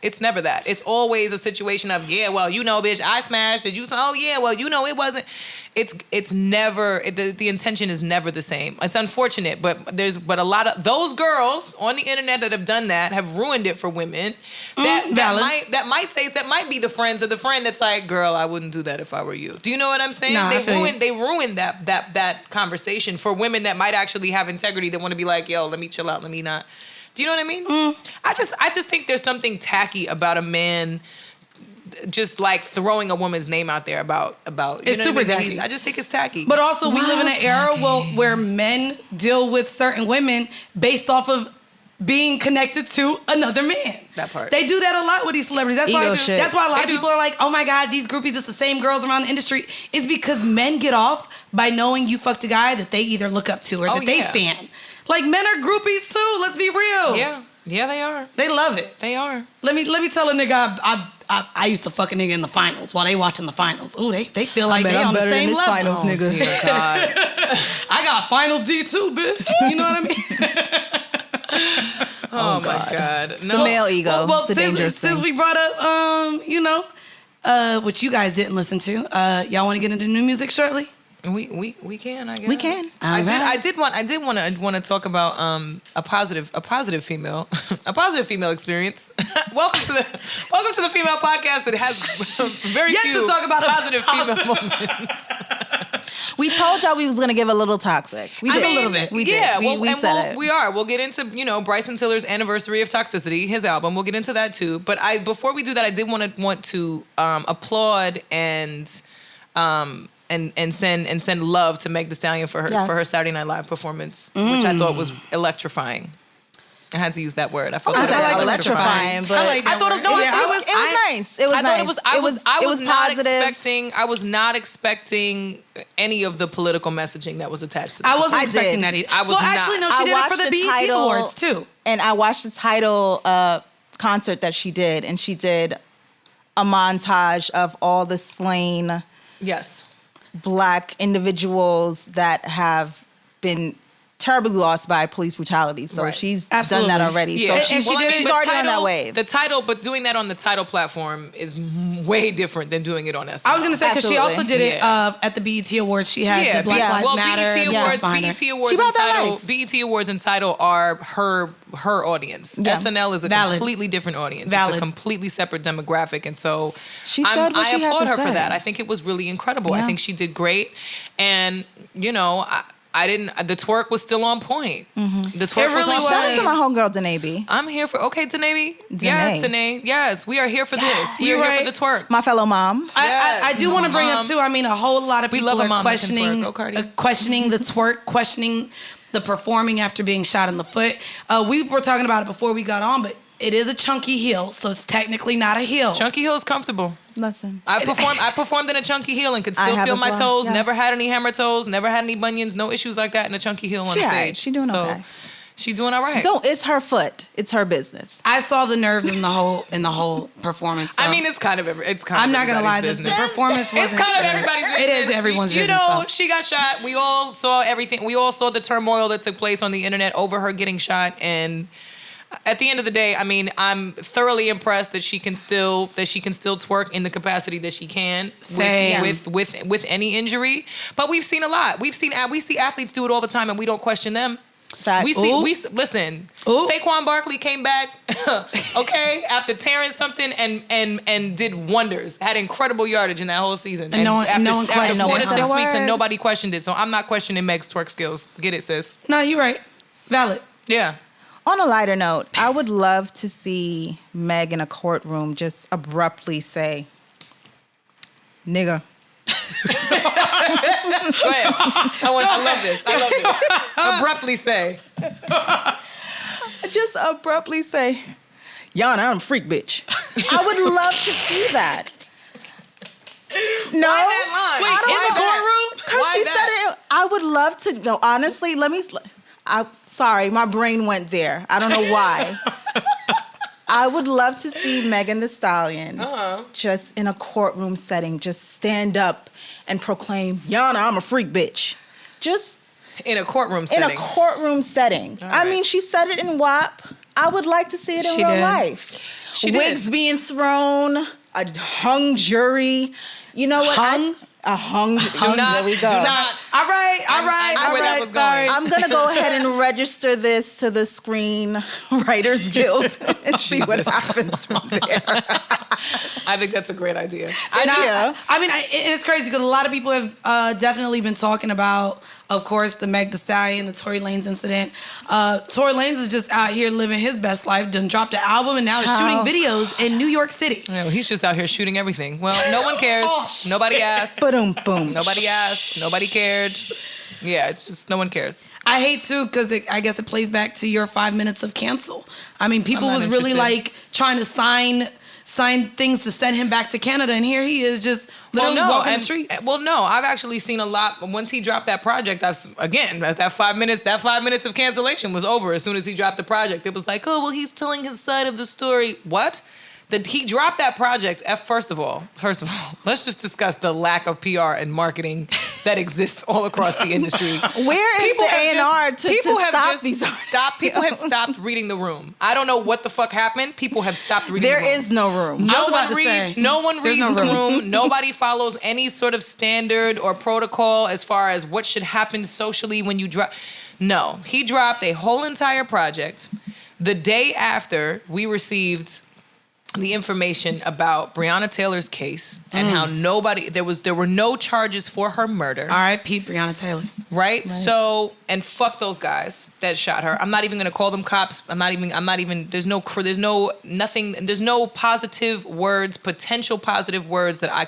It's always a situation of, yeah, well, bitch, I smashed. Did you? Oh yeah, well, it wasn't. It's never, the intention is never the same. It's unfortunate, but a lot of those girls on the internet that have done that have ruined it for women. That might be the friends of the friend that's like, girl, I wouldn't do that if I were you. Do you know what I'm saying? Nah, they ruined that conversation for women that might actually have integrity, that want to be like, yo, let me chill out, let me not. Do you know what I mean? I just think there's something tacky about a man just like throwing a woman's name out there about it's super tacky. I just think it's tacky. But also we live in an era where men deal with certain women based off of being connected to another man. That part. They do that a lot with these celebrities. That's why a lot of people are like, oh my God, these groupies, it's the same girls around the industry. It's because men get off by knowing you fucked a guy that they either look up to or that they fan. Like, men are groupies too, let's be real. Yeah, they are. They love it. They are. Let me tell a nigga I used to fuck a nigga in the finals while they watching the finals. Ooh, they feel like they on the same level. Finals, nigga. Dear God. I got finals D too, bitch. You know what I mean? Oh my God. No. The male ego. Well, it's a dangerous thing. since we brought up, which you guys didn't listen to, y'all want to get into new music shortly? We can, I guess. We can. I did want to talk about a positive female experience. welcome to the female podcast that has very few to talk about positive female moments. We told y'all we was gonna give a little toxic. We did. A little bit. We did. We said it. We are. We'll get into Bryson Tiller's anniversary of Toxicity, his album. We'll get into that too. But before we do that, I did want to applaud and send love to Meg Thee Stallion for her Saturday Night Live performance, which I thought was electrifying. I had to use that word. I felt I like electrifying, but I thought it was nice. It was nice. I was not expecting any of the political messaging that was attached to it. I wasn't expecting that either. Actually, no, she did it for the BET Awards too. And I watched the title concert that she did, and she did a montage of all the slain Black individuals that have been terribly lost by police brutality. So she's done that already. Yeah. So she's already on that wave. But doing that on the Tidal platform is way different than doing it on SNL. I was going to say, because she also did it at the BET Awards. She had the Black Lives Matter. BET Awards and Tidal are her audience. Yeah. SNL is a completely different audience. It's a completely separate demographic. And so I applaud her for that. I think it was really incredible. I think she did great. And, the twerk was still on point. Mm-hmm. The twerk was on point. Shout out to my homegirl, Danae B. I'm here for, Danae. Yes, Danae. Yes, we are here for this. We are here for the twerk. My fellow mom. I do want to bring up too, a whole lot of people are questioning the twerk, questioning the performing after being shot in the foot. We were talking about it before we got on, but it is a chunky heel, so it's technically not a heel. Chunky heel is comfortable. Listen, I performed in a chunky heel and could still feel my toes. Yeah. Never had any hammer toes. Never had any bunions. No issues like that in a chunky heel on stage. She doing okay. She's doing all right. So it's her foot. It's her business. I saw the nerves in the whole performance. Though. I mean, it's kind of I'm not gonna lie. The performance wasn't. It's kind of everybody's business. It is everyone's business. She got shot. We all saw everything. We all saw the turmoil that took place on the internet over her getting shot. And at the end of the day, I mean, I'm thoroughly impressed that she can still twerk in the capacity that she can with any injury. But we've seen a lot. We see athletes do it all the time, and we don't question them. Fact. Listen. Saquon Barkley came back, after tearing something and did wonders. Had incredible yardage in that whole season. And after 4 to 6 weeks, and nobody questioned it. So I'm not questioning Meg's twerk skills. Get it, sis? No, you're right. Valid. Yeah. On a lighter note, I would love to see Meg in a courtroom just abruptly say, nigga. Go ahead. I love this. Abruptly say. Just abruptly say, Yana, I'm a freak bitch. I would love to see that. No. Why that line? Wait, in the courtroom? Because she said it. I would love to. No, honestly, sorry, my brain went there. I don't know why. I would love to see Megan Thee Stallion just in a courtroom setting, just stand up and proclaim, Yana, I'm a freak bitch. Just in a courtroom setting. In a courtroom setting. All I right. mean, she said it in WAP. I would like to see it in real life. She Wigs did. being thrown, a hung jury. You know what? A hung. Do not. There we go. Do not. All right. I know where that was going. I'm gonna go ahead and register this to the Screen Writers Guild and see what happens from there. I think that's a great idea. It's crazy because a lot of people have definitely been talking about, of course, the Meg Thee Stallion, the Tory Lanez incident. Tory Lanez is just out here living his best life, done dropped an album, and now is shooting videos in New York City. Yeah, he's just out here shooting everything. Well, no one cares. Nobody asked. Boom, boom. Nobody asked. Nobody cared. Yeah, it's just no one cares. I hate to because I guess it plays back to your 5 minutes of cancel. I mean, people was really interested. trying to sign things to send him back to Canada, and here he is just literally walking the streets. Well, no, I've actually seen a lot. Once he dropped that project, that 5 minutes of cancellation was over as soon as he dropped the project. It was like, oh, well, he's telling his side of the story. What? He dropped that project. First of all, let's just discuss the lack of PR and marketing that exists all across the industry. Where is the A&R to stop these? People have stopped reading the room. I don't know what the fuck happened. People have stopped reading the room. There is no room. No one reads the room. Nobody follows any sort of standard or protocol as far as what should happen socially when you drop. No, he dropped a whole entire project the day after we received the information about Breonna Taylor's case and how there were no charges for her murder. R.I.P. Breonna Taylor. Right? So, and fuck those guys that shot her. I'm not even gonna call them cops. There's no positive words, potential positive words that I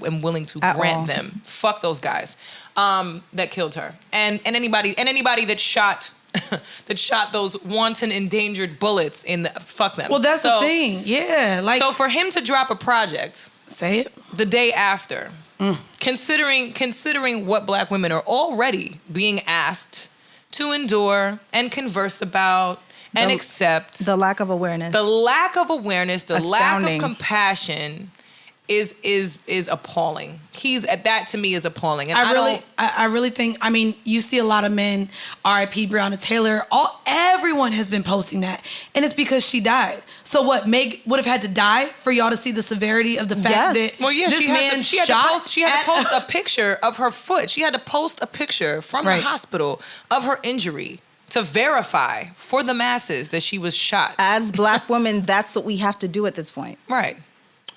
am willing to grant them. Fuck those guys that killed her. And anybody that shot those wanton endangered bullets fuck them. Well, that's the thing. Yeah. So for him to drop a project, say it, the day after, considering what black women are already being asked to endure and converse about and accept. The lack of awareness. The lack of awareness, the lack of Astounding. compassion is appalling. That to me is appalling. And I really think, I mean, you see a lot of men, R.I.P. Breonna Taylor, everyone has been posting that. And it's because she died. So what, Meg would have had to die for y'all to see the severity of the fact that this man she had to post a picture of her foot. She had to post a picture from the hospital of her injury to verify for the masses that she was shot. As black women, that's what we have to do at this point. Right.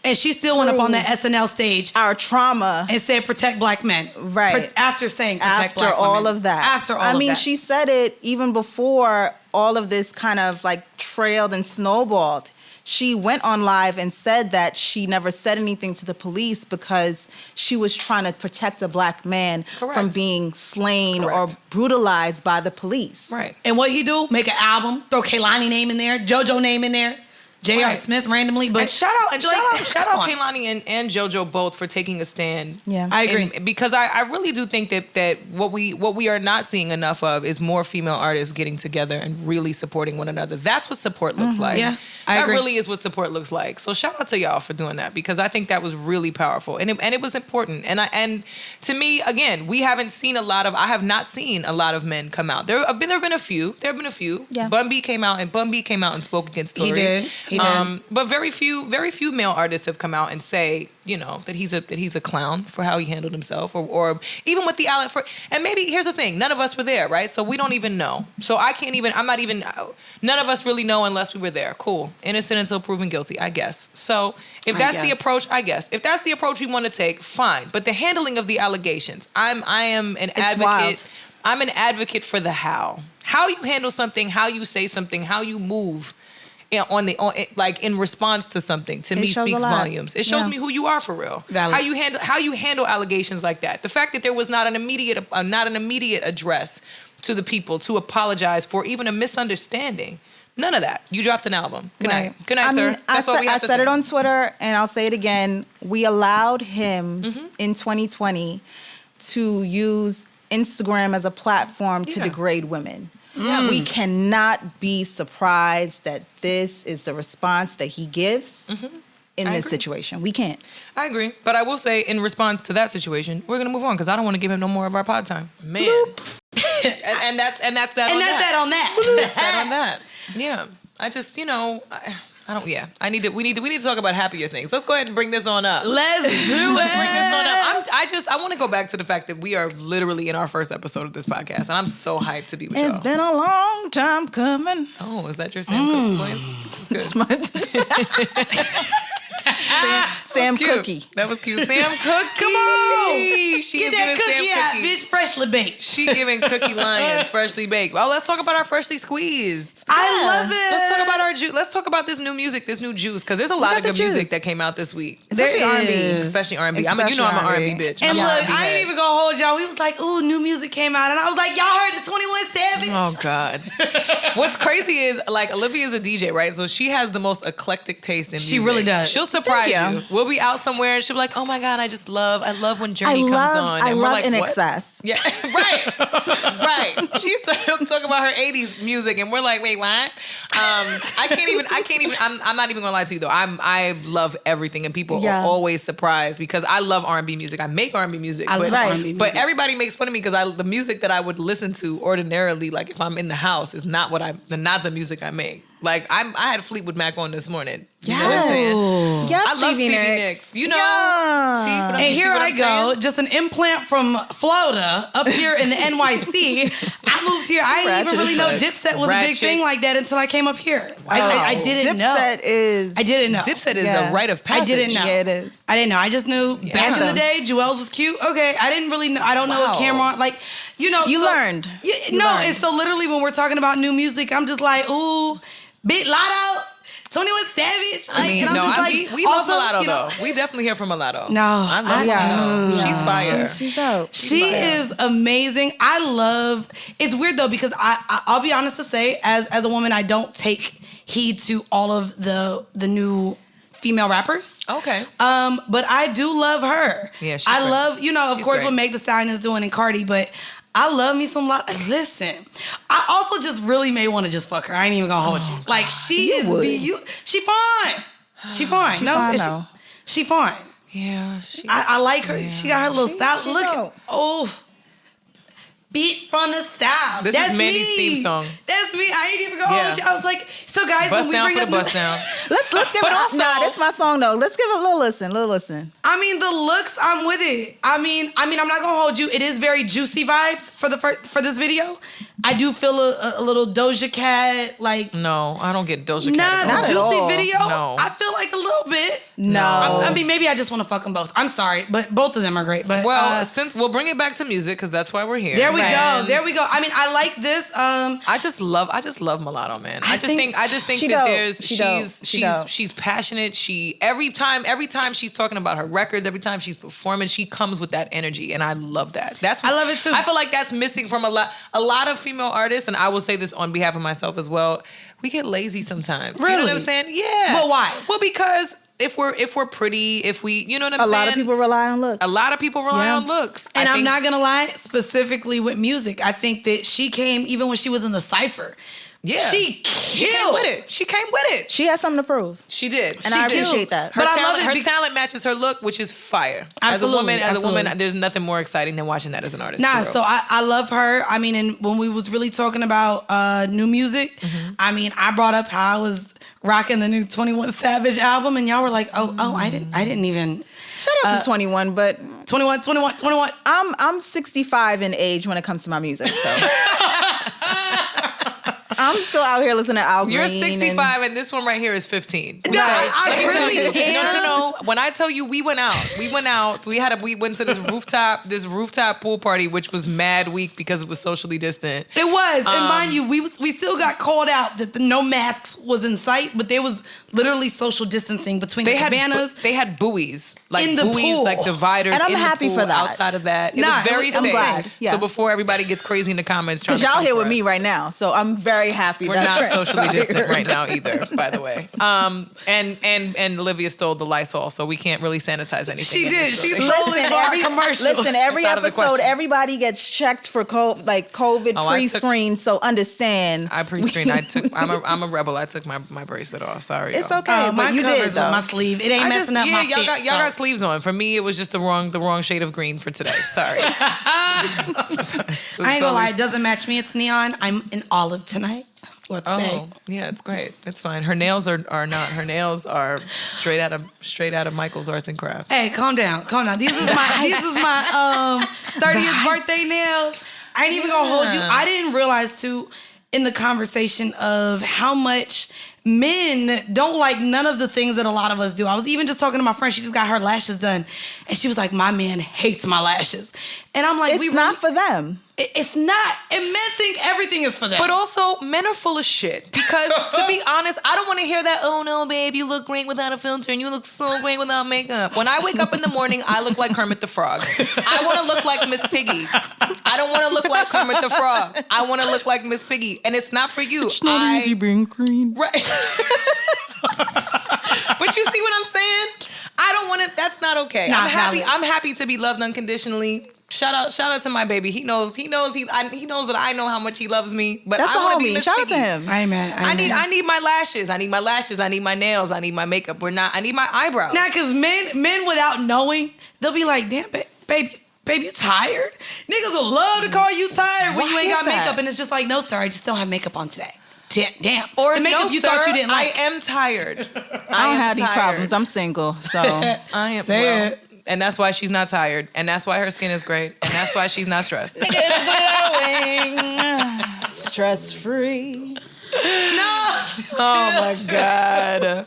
And she still went up on that SNL stage. Our trauma. And said, protect black men. Right. After saying, protect black women. After all of that. After all of that. I mean, she said it even before all of this kind of like trailed and snowballed. She went on live and said that she never said anything to the police because she was trying to protect a black man from being slain or brutalized by the police. Right. And what he do? Make an album, throw Kehlani name in there, JoJo name in there. J.R. Smith randomly, but shout out Kehlani and JoJo both for taking a stand. Yeah, I agree because I really do think that what we are not seeing enough of is more female artists getting together and really supporting one another. That's what support looks like. Yeah, I that agree. really is what support looks like. So shout out to y'all for doing that because I think that was really powerful and it was important. And to me, again, I have not seen a lot of men come out. There have been a few. Yeah. Bun B came out and spoke against Tory. He did. But very few male artists have come out and say, that he's a clown for how he handled himself, or even with the outlet for. And maybe here's the thing: none of us were there, right? So we don't even know. So none of us really know unless we were there. Cool, innocent until proven guilty, I guess. So if that's the approach, if that's the approach we want to take, fine. But the handling of the allegations, I am an advocate. Wild. I'm an advocate for the how. how you handle something, how you say something, how you move in response to something, to me speaks volumes. It shows me who you are for real. Valid. How you handle allegations like that. The fact that there was not an immediate address to the people to apologize for even a misunderstanding. None of that. You dropped an album. Good night. Good night, sir. That's all we have to say. I said it on Twitter, and I'll say it again. We allowed him in 2020 to use Instagram as a platform to degrade women. We cannot be surprised that this is the response that he gives in this situation. We can't. I agree. But I will say, in response to that situation, we're going to move on because I don't want to give him no more of our pod time. Man. and that's that on that. That's that on that. Yeah. I just, I don't. Yeah. We need to talk about happier things. Let's go ahead and bring this on up. Let's do it. Bring this on up. I want to go back to the fact that we are literally in our first episode of this podcast, and I'm so hyped to be with y'all. It's been a long time coming. Oh, is that your Sam Cooke voice? That's good. Sam Cookie. That was cute. Sam Cookie. Come on. She Get that cookie out, bitch. Freshly baked. She giving Cookie Lions freshly baked. Well, let's talk about our freshly squeezed. I love it. Let's talk about our juice. Let's talk about this new music, this new juice, because there's a lot of good music that came out this week. Especially R&B. Especially R&B. I'm an R&B bitch. And look, I ain't even gonna hold y'all. We was like, ooh, new music came out. And I was like, y'all heard the 21 Savage? Oh, God. What's crazy is, Olivia's a DJ, right? So she has the most eclectic taste in music. She really does. She'll surprise you. We'll be out somewhere and she'll be like, oh my God, I love when Journey comes on. I And we're love like, In what? Excess. Yeah, right. She's talking about her 80s music and we're like, wait, what? I can't even, I'm not even gonna lie to you though. I love everything and people are always surprised because I love R&B music. I make R&B music. I love R&B music. But everybody makes fun of me because the music that I would listen to ordinarily, like if I'm in the house, is not the music I make. Like I had Fleetwood Mac on this morning. You know what I'm saying? Yes, I love Stevie Nicks. You know. Yeah. And here I go, just an implant from Florida up here in the NYC. I moved here. I didn't even really know Dipset was a big thing like that until I came up here. Wow. I didn't know. Dipset is... I didn't know. Dipset is a rite of passage. I didn't know. Yeah, it is. I didn't know. I just knew back in the day, Jewels was cute. Okay, I didn't really know. I don't know what Cameron, like, You learned. And so literally when we're talking about new music, I'm just like, ooh, Big Lotto, 21 Savage. Like, I mean, and I'm just like, we love Mulatto though. We definitely hear from Mulatto. No, I love Mulatto. She's fire. She's dope. She is amazing. It's weird though because I'll be honest to say, as a woman, I don't take heed to all of the new female rappers. Okay. But I do love her. Yeah, she's I great. love, of She's course, great. what Meg Thee Stallion is doing and Cardi, but I love me some Listen, I also just really may want to just fuck her. I ain't even gonna hold you. Like she she fine. She fine. She fine. Yeah. I like her. She got her little style. Look, beat from the style. This is Mandy's theme song. That's me. I ain't even gonna hold you. I was like, so guys, Bust when we down bring for up the bust down. Let's give it. That's my song though. Let's give it a little listen. I mean, the looks, I'm with it. I mean, I'm not gonna hold you. It is very juicy vibes for this video. I do feel a little Doja Cat, like. No, I don't get Doja Cat. Nah, the juicy all. video. No. I feel like a little bit. No. I mean, maybe I just want to fuck them both. I'm sorry, but both of them are great. But since we'll bring it back to music because that's why we're here. there we go. There we go. I mean, I like this. I just love Mulatto, man. I just think that she's passionate. She every time she's talking about her records, every time she's performing, she comes with that energy, and I love that. I love it too. I feel like that's missing from a lot of female artists, and I will say this on behalf of myself as well. We get lazy sometimes. Really? You know what I'm saying? Yeah. But why? Well, because if we're pretty, if we, you know what I'm saying? A lot of people rely on looks. A lot of people rely on looks. And I'm not going to lie, specifically with music, I think that she came, even when she was in the Cypher, she killed. She came with it. She has something to prove. She did. And I appreciate that. Her talent matches her look, which is fire. Absolutely. As a woman, there's nothing more exciting than watching that as an artist. Nah, so I love her. I mean, and when we was really talking about new music, I mean, I brought up how I was rocking the new 21 Savage album, and y'all were like, oh, I didn't even. Shout out to 21, but 21. I'm 65 in age when it comes to my music, so I'm still out here listening to Al Green. You're 65 and this one right here is 15. No, I really am. No. When I tell you we went out. We went to this rooftop pool party, which was mad weak because it was socially distant. It was. And mind you, we still got called out that no masks was in sight, but there was literally social distancing between the cabanas. They had buoys. Like in the buoys, pool. like dividers. And I'm in happy the pool, for that. Outside of that. It Nah, was very I'm safe. glad. Yeah. So before everybody gets crazy in the comments trying to Because y'all here come with for me us. right now, so I'm very happy. We're not socially distant right now either, by the way. And Olivia stole the Lysol, so we can't really sanitize anything. She in did. this She building. stole it for our commercial. Listen, every It's out of the episode, question. everybody gets checked for COVID Oh, I took- pre-screen. So understand. I pre-screened. I'm a rebel. I took my bracelet off. Sorry. It's y'all. okay, my but you covers did with though. my sleeve. It ain't messing up my y'all feet. got y'all got sleeves on. For me, it was just the wrong shade of green for today. Sorry. I ain't gonna lie, it doesn't match me. It's neon. I'm in olive tonight. Or today. Oh, yeah, it's great. It's fine. Her nails are not. Her nails are straight out of Michael's Arts and Crafts. Hey, calm down. These is my 30th birthday nails. I ain't even gonna hold you. I didn't realize too in the conversation of how much men don't like none of the things that a lot of us do. I was even just talking to my friend. She just got her lashes done, and she was like, "My man hates my lashes," and I'm like, It's not for them. It's not. And men think everything is for them. But also, men are full of shit. Because, to be honest, I don't want to hear that, "Oh, no, babe, you look great without a filter and you look so great without makeup." When I wake up in the morning, I look like Kermit the Frog. I want to look like Miss Piggy. I don't want to look like Kermit the Frog. I want to look like Miss Piggy. And it's not for you. It's not easy being green. Right. But you see what I'm saying? I don't want to. That's not okay. Not I'm happy. valid. I'm happy to be loved unconditionally. Shout out to my baby. He knows that I know how much he loves me. But That's I want to a be homie. Miss Shout out Piggy. to him. Amen. I need my lashes. I need my nails. I need my makeup. I need my eyebrows. Now, because men without knowing, they'll be like, "Damn, baby, you tired?" Niggas will love to call you tired when Why you ain't is got that? makeup, and it's just like, "No, sir, I just don't have makeup on today." Damn. or the makeup no, you sir, thought you didn't like. I am tired. I don't have these problems. I'm single, so I am. Say well, it. And that's why she's not tired. And that's why her skin is great. And that's why she's not stressed. stress free. No. Oh my God.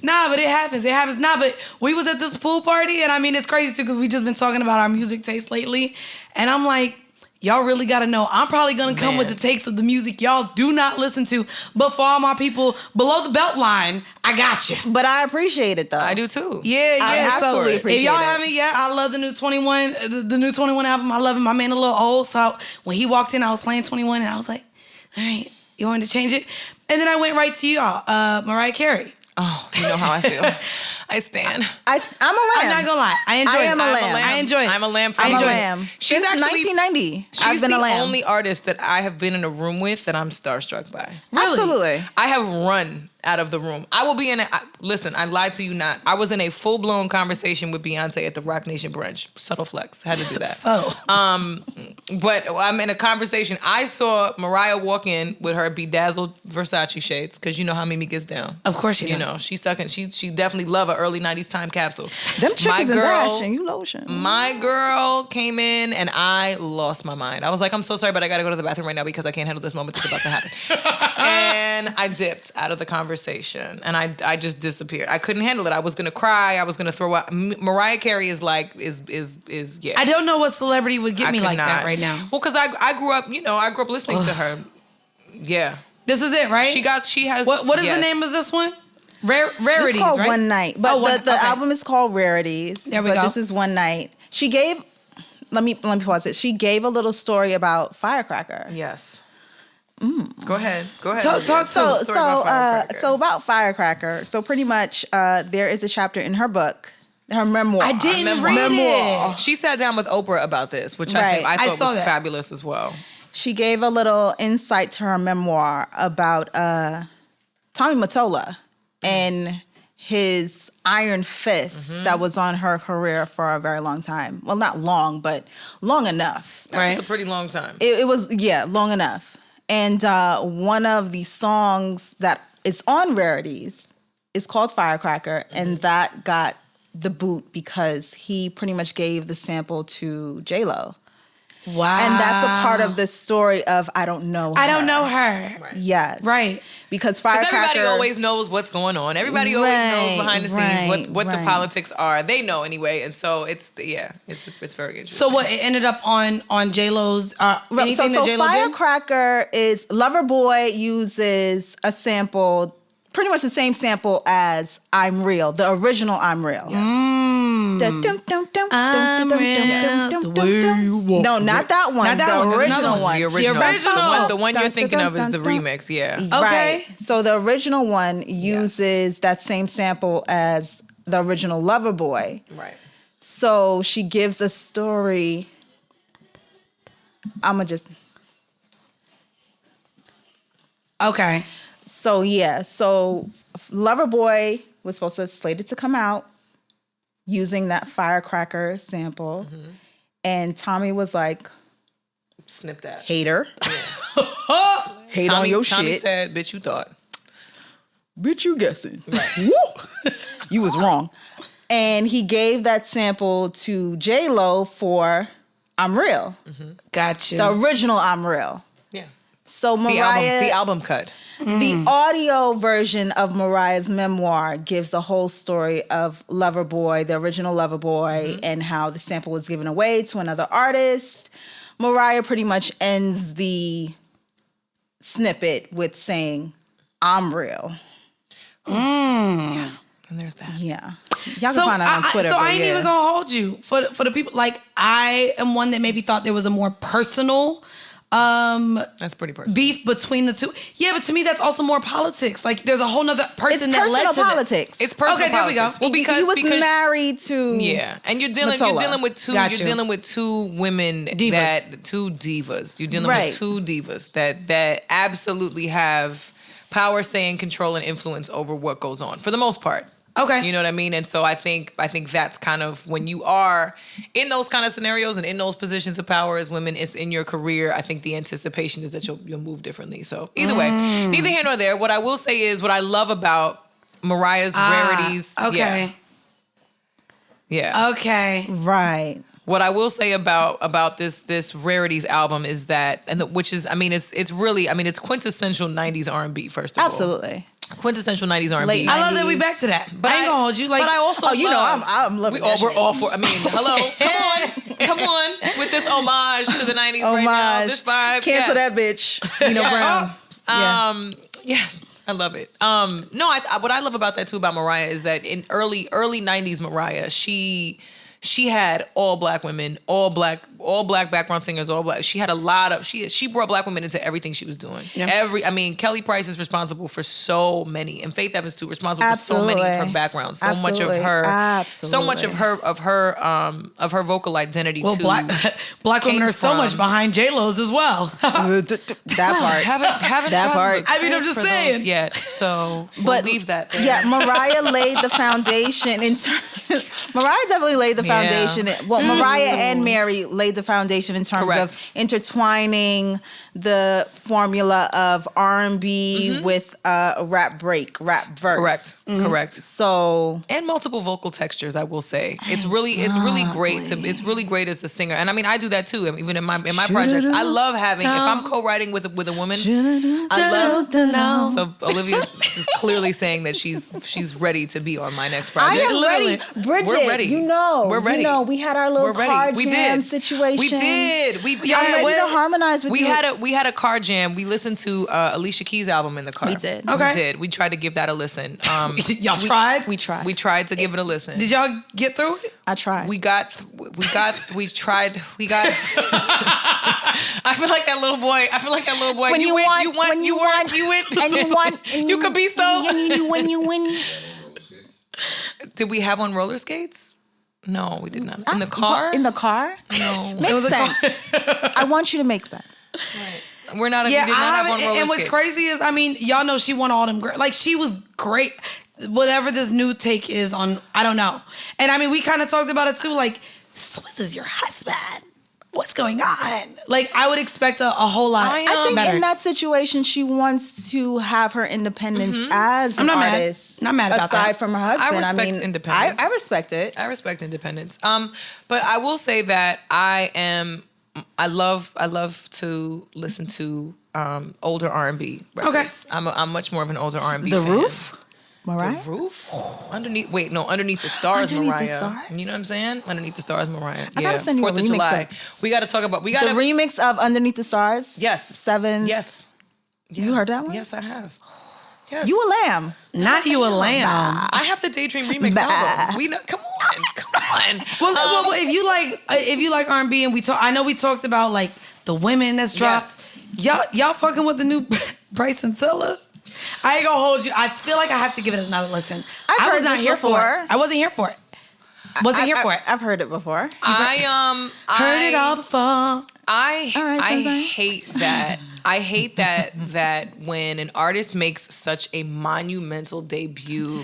Nah, but it happens. Nah, but we was at this pool party, and I mean, it's crazy too because we just been talking about our music taste lately, and I'm like, y'all really got to know. I'm probably gonna come with the takes of the music y'all do not listen to, but for all my people below the belt line, I got you. But I appreciate it though. I do too. Yeah. I absolutely So appreciate if y'all it. haven't yet, I love the new 21, the new 21 album. I love him. My man a little old, so when he walked in, I was playing 21, and I was like, all right, you wanted to change it, and then I went right to y'all, Mariah Carey. Oh, you know how I feel. I stand. I'm a lamb. I'm not gonna lie. I enjoy I it. am a lamb. I enjoy it. I'm a lamb. I'm a enjoy it. lamb. She's Since actually 1990. She's I've been the a lamb. only artist that I have been in a room with that I'm starstruck by. Really? Absolutely. I have run out of the room. I will be in listen, I lied to you not. I was in a full-blown conversation with Beyonce at the Rock Nation brunch. Subtle flex. Had to do that. So. But I'm in a conversation. I saw Mariah walk in with her bedazzled Versace shades, because you know how Mimi gets down. Of course she does. You know, she's sucking. She definitely love an early 90s time capsule. Them chickens is ash and you lotion. My girl came in and I lost my mind. I was like, I'm so sorry, but I gotta go to the bathroom right now because I can't handle this moment that's about to happen. And I dipped out of the conversation and I just disappeared. I couldn't handle it. I was gonna cry. I was gonna throw up. Mariah Carey is like, yeah. I don't know what celebrity would get I me could like that not. right now. Well, because I grew up, I grew up listening to her. Yeah. This is it, right? She has. What is yes. the name of this one? Rarities, It's called right? One Night. But the okay. album is called Rarities. There we but go. This is One Night. She gave, let me pause it. She gave a little story about Firecracker. Yes. Go ahead. Talk to us. So about Firecracker. So pretty much there is a chapter in her book, her memoir. I didn't read memoir. it. She sat down with Oprah about this, which Right. I I thought saw was that. fabulous as well. She gave a little insight to her memoir about Tommy Mottola and his iron fist that was on her career for a very long time. Well, not long, but long enough. That was a pretty long time. It was, long enough. And one of the songs that is on Rarities is called Firecracker, and that got the boot because he pretty much gave the sample to J-Lo. Wow. And that's a part of the story of I don't know her. I don't know her. Right. Yes. Right. Because everybody always knows what's going on. Everybody always knows behind the scenes what the politics are. They know anyway, and so it's very interesting. So what it ended up on J-Lo's anything that J-Lo did? Firecracker is Loverboy uses a sample, pretty much the same sample as I'm Real, the original I'm Real. Yes. I'm real. No, not that one. Not that the one. original one. The original. The one you're thinking of is the Dun, dun. remix. Yeah. Okay. Right. So the original one uses that same sample as the original Loverboy. Right. So she gives a story. I'ma just. Okay. So yeah. So Loverboy was supposed to slated to come out using that Firecracker sample, and Tommy was like, Snip that. "Hater, hate Tommy, on your Tommy shit, said, "Bitch, you thought." bitch, you guessing? Right. Woo! You was wrong." And he gave that sample to J-Lo for I'm Real. Gotcha. The original I'm Real. Yeah. So Mariah... The album cut. The audio version of Mariah's memoir gives the whole story of Loverboy, the original Loverboy, and how the sample was given away to another artist. Mariah pretty much ends the snippet with saying, I'm real. Yeah. And there's that. Yeah. Y'all can find that on Twitter. So I ain't even gonna hold you for the people. Like, I am one that maybe thought there was a more personal That's pretty personal. beef between the two. Yeah, but to me that's also more politics. Like, there's a whole nother person It's that led to personal this. politics. It's personal Okay, there we politics. go. Well, because he was because married to and you're dealing with two Got you're you. dealing with two women Divas. two divas. You're dealing Right. with two divas that absolutely have power, say, and control and influence over what goes on for the most part. Okay. You know what I mean? And so I think that's kind of when you are in those kind of scenarios and in those positions of power as women is in your career, I think the anticipation is that you'll move differently. So either way, neither here nor there. What I will say is what I love about Mariah's rarities. Okay. Yeah. Okay. Right. What I will say about this rarities album is that, which is, I mean, it's really, I mean, it's quintessential 90s R&B, first of all. Absolutely. Quintessential 90s R&B. Late I love that we back to that. But I ain't gonna hold you. Like, but I also I'm loving that we're shit. all for, I mean, hello, come on, with this homage to the 90s right now, this vibe. Cancel yes. that bitch. Nino Brown. Yes, I love it. No, what I love about that too about Mariah is that in early 90s Mariah, she had all black women, all black background singers, all black. She had a lot of, she brought black women into everything she was doing. Yeah. I mean, Kelly Price is responsible for so many, and Faith Evans too, responsible for so many of her backgrounds, so much of her, so much of her vocal identity well, too. black women are so from- much behind J-Lo's as well. That part. Haven't That part. I mean, I'm just for those saying. yet. So But we'll leave that there. Yeah, Mariah laid the foundation Mariah definitely laid the foundation. Well, Mariah and Mary laid the foundation in terms of intertwining the formula of R&B with a rap verse. Correct. So, and multiple vocal textures, I will say. It's really great as a singer. And I mean, I do that too. I mean, even in my projects. I love having, if I'm co-writing with a woman, I love, so Olivia is clearly saying that she's ready to be on my next project. I am ready. Bridget, we're ready. We're ready. We had our little car jam situation. We did. I'm ready to harmonize with you. We had a car jam. We listened to Alicia Keys' album in the car. We did. Okay. We did. We tried to give that a listen. Y'all tried? We tried. We tried to give it a listen. Did y'all get through it? I tried. We tried. I feel like that little boy. When you win, You could be so. You win. Did we have on roller skates? No, we did not. In the car? In the car? No. Makes sense. I want you to make sense. Right. We're not. Yeah, we did not have on roller skates. and what's crazy is, I mean, y'all know she won all them. Like, she was great. Whatever this new take is on, I don't know. And I mean, we kind of talked about it too. Like, Swizz is your husband. What's going on? Like, I would expect a whole lot. I think better. in that situation, she wants to have her independence as an artist. Not mad about that. Aside from her husband. I respect independence. I respect it. I respect independence. But I will say that I am I love to listen to older R&B records. Okay. I'm much more of an older R&B The fan. Roof? Mariah? The Roof? Underneath the Stars, Underneath the Mariah. Stars? You know what I'm saying? Underneath the Stars, Mariah. I gotta send you a 4th of remix July. of- We got to talk about. The remix of Underneath the Stars? Yes. 7. Yes. You heard that one? Yes, I have. Yes. You a lamb. Not you a lamb. I have the Daydream remix album. We know. Come on. Well, if you like R&B, and I know we talked about like the women that's dropped. Yes. Y'all fucking with the new Bryson Tiller? I ain't gonna hold you. I feel like I have to give it another listen. I was not here for it. I wasn't here for it. I've heard it before. Heard it all before. I hate that. I hate that when an artist makes such a monumental debut